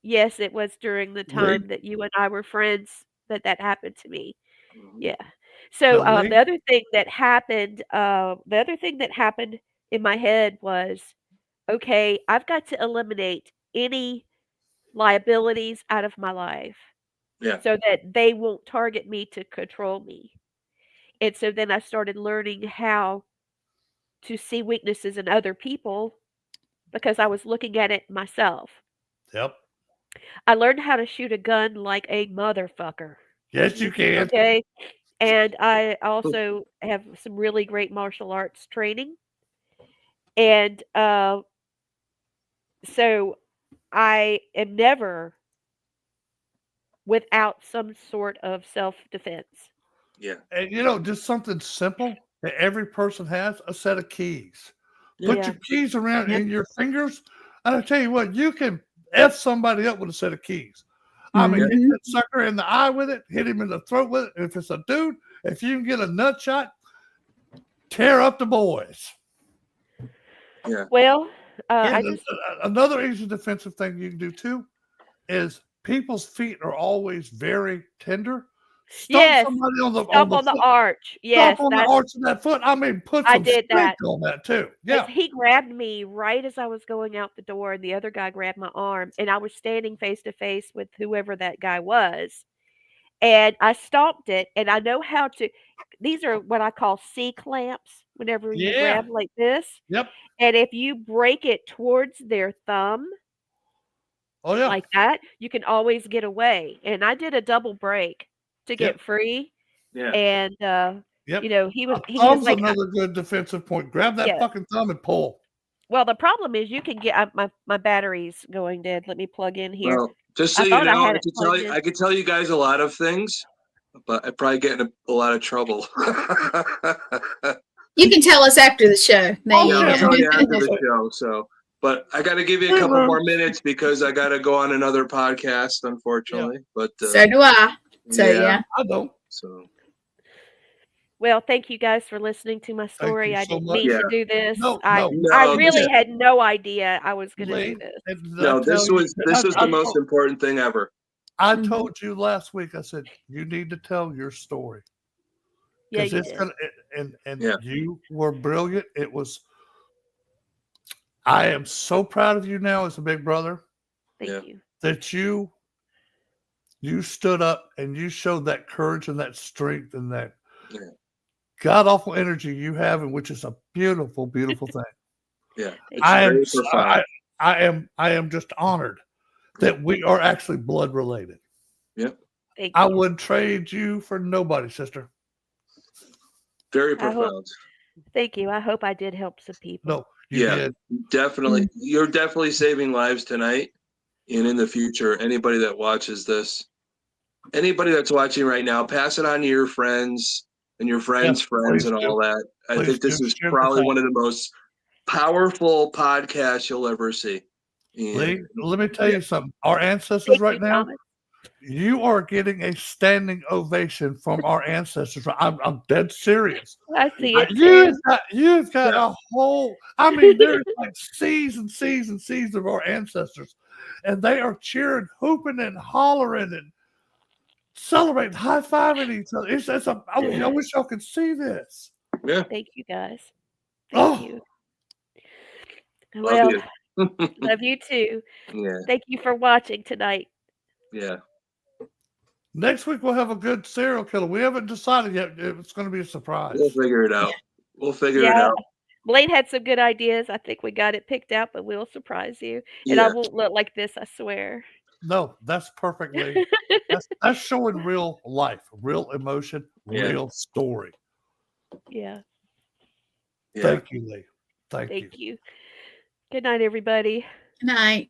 Yes, it was during the Lee. time that you and I were friends that that happened to me. Mhm. Yeah. So Now, Lee. the other thing that happened in my head was, okay, I've got to eliminate any liabilities out of my life Yeah. so that they won't target me to control me. And so then I started learning how to see weaknesses in other people because I was looking at it myself. Yep. I learned how to shoot a gun like a motherfucker. Yes, you can. Okay. And I also have some really great martial arts training. And so I am never without some sort of self defense. Yeah. And just something simple that every person has a set of keys. Yeah. Put Yeah. your keys around Yep. in your fingers, and I tell you what, you can F somebody up with a set of keys. I mean, Yeah. hit Mhm. that sucker in the eye with it, hit him in the throat with it. If it's a dude, if you can get a nut shot, tear up the boys. Yeah. Well, I And just, another easy defensive thing you can do too is people's feet are always very tender. Stomp yes, somebody on stomp the on the foot. arch. Stomp Yes, on the that's, arch of that foot. I mean, put I some did that. strength on that too. Because Yeah. he grabbed me right as I was going out the door, and the other guy grabbed my arm, and I was standing face to face with whoever that guy was. And I stomped it, and I know how to. These are what I call C clamps. Whenever you Yeah. grab like this, Yep. and if you break it towards their thumb Oh yeah. like that, you can always get away. And I did a double break to Yep. get free. Yeah. And Yep. A he was thumb's like, another good defensive point. Grab that yeah. fucking thumb and pull. Well, the problem is you can get my battery's going dead. Let me plug in here. Well, just so I you thought I know, had it plugged in. I could tell you guys a lot of things, but I probably get in a lot of trouble. You can tell us after the show. There Oh Yeah, you I'll yeah, go. tell Lee. you after the show. So, but I got to give you a Hey, couple Lou. more minutes because I got to go on another podcast, Yeah, unfortunately. But So do I. So yeah, yeah. I don't. so Well, thank you guys for listening to my Thank story. you I so didn't much. mean yeah, to do this. No, I no, really this, had no idea I was going to do Lee. this. And did I no, tell you? this was the most important thing ever. I Mhm. told you last week. I said you need to tell your story Yeah, because you it's did. gonna. And Yeah, you were brilliant. It was. I am so proud of you now as a big brother yeah, Thank you. that you stood up and you showed that courage and that strength and that yeah, god awful energy you have, and which is a beautiful, beautiful thing. yeah. Thank It's I you. am very profound. I am just honored that we are actually blood related. Yeah, Thank I you. wouldn't trade you for nobody, sister. very I hope profound. thank you. I hope I did help some people. No, you Yeah, did. definitely. Mhm. You're definitely saving lives tonight and in the future. Anybody that watches this, anybody that's watching right now, pass it on to your friends and your Yes, friends' friends please and do. all that. I Please think do. this is Share this probably out. one of the most powerful podcasts you'll ever see. Lee, And let me tell yeah, you something. Our ancestors Thank right you, now, Thomas. you are getting a standing ovation from our ancestors. I'm dead serious. I see it You've too. got yeah, a whole. I mean, there's like seas and seas and seas of our ancestors, and they are cheering, hooping, and hollering and celebrating, high fiving each other. I wish y'all could see this. yeah. Thank you guys. Thank Oh, you. Love Well, you. love you too. Yeah, Thank you for watching tonight. yeah, next week we'll have a good serial killer. We haven't decided yet. It's going to be a we'll surprise. figure it Yeah. out. We'll figure it Yeah, out. Blaine had some good ideas. I think we got it picked out, but we'll surprise you. And I Yeah, won't look like this, I swear. No, that's perfectly. That's showing real life, real emotion, yeah, real story. Yeah, yeah. Thank you, Lee. Thank you. thank you. Good night, everybody. Good night.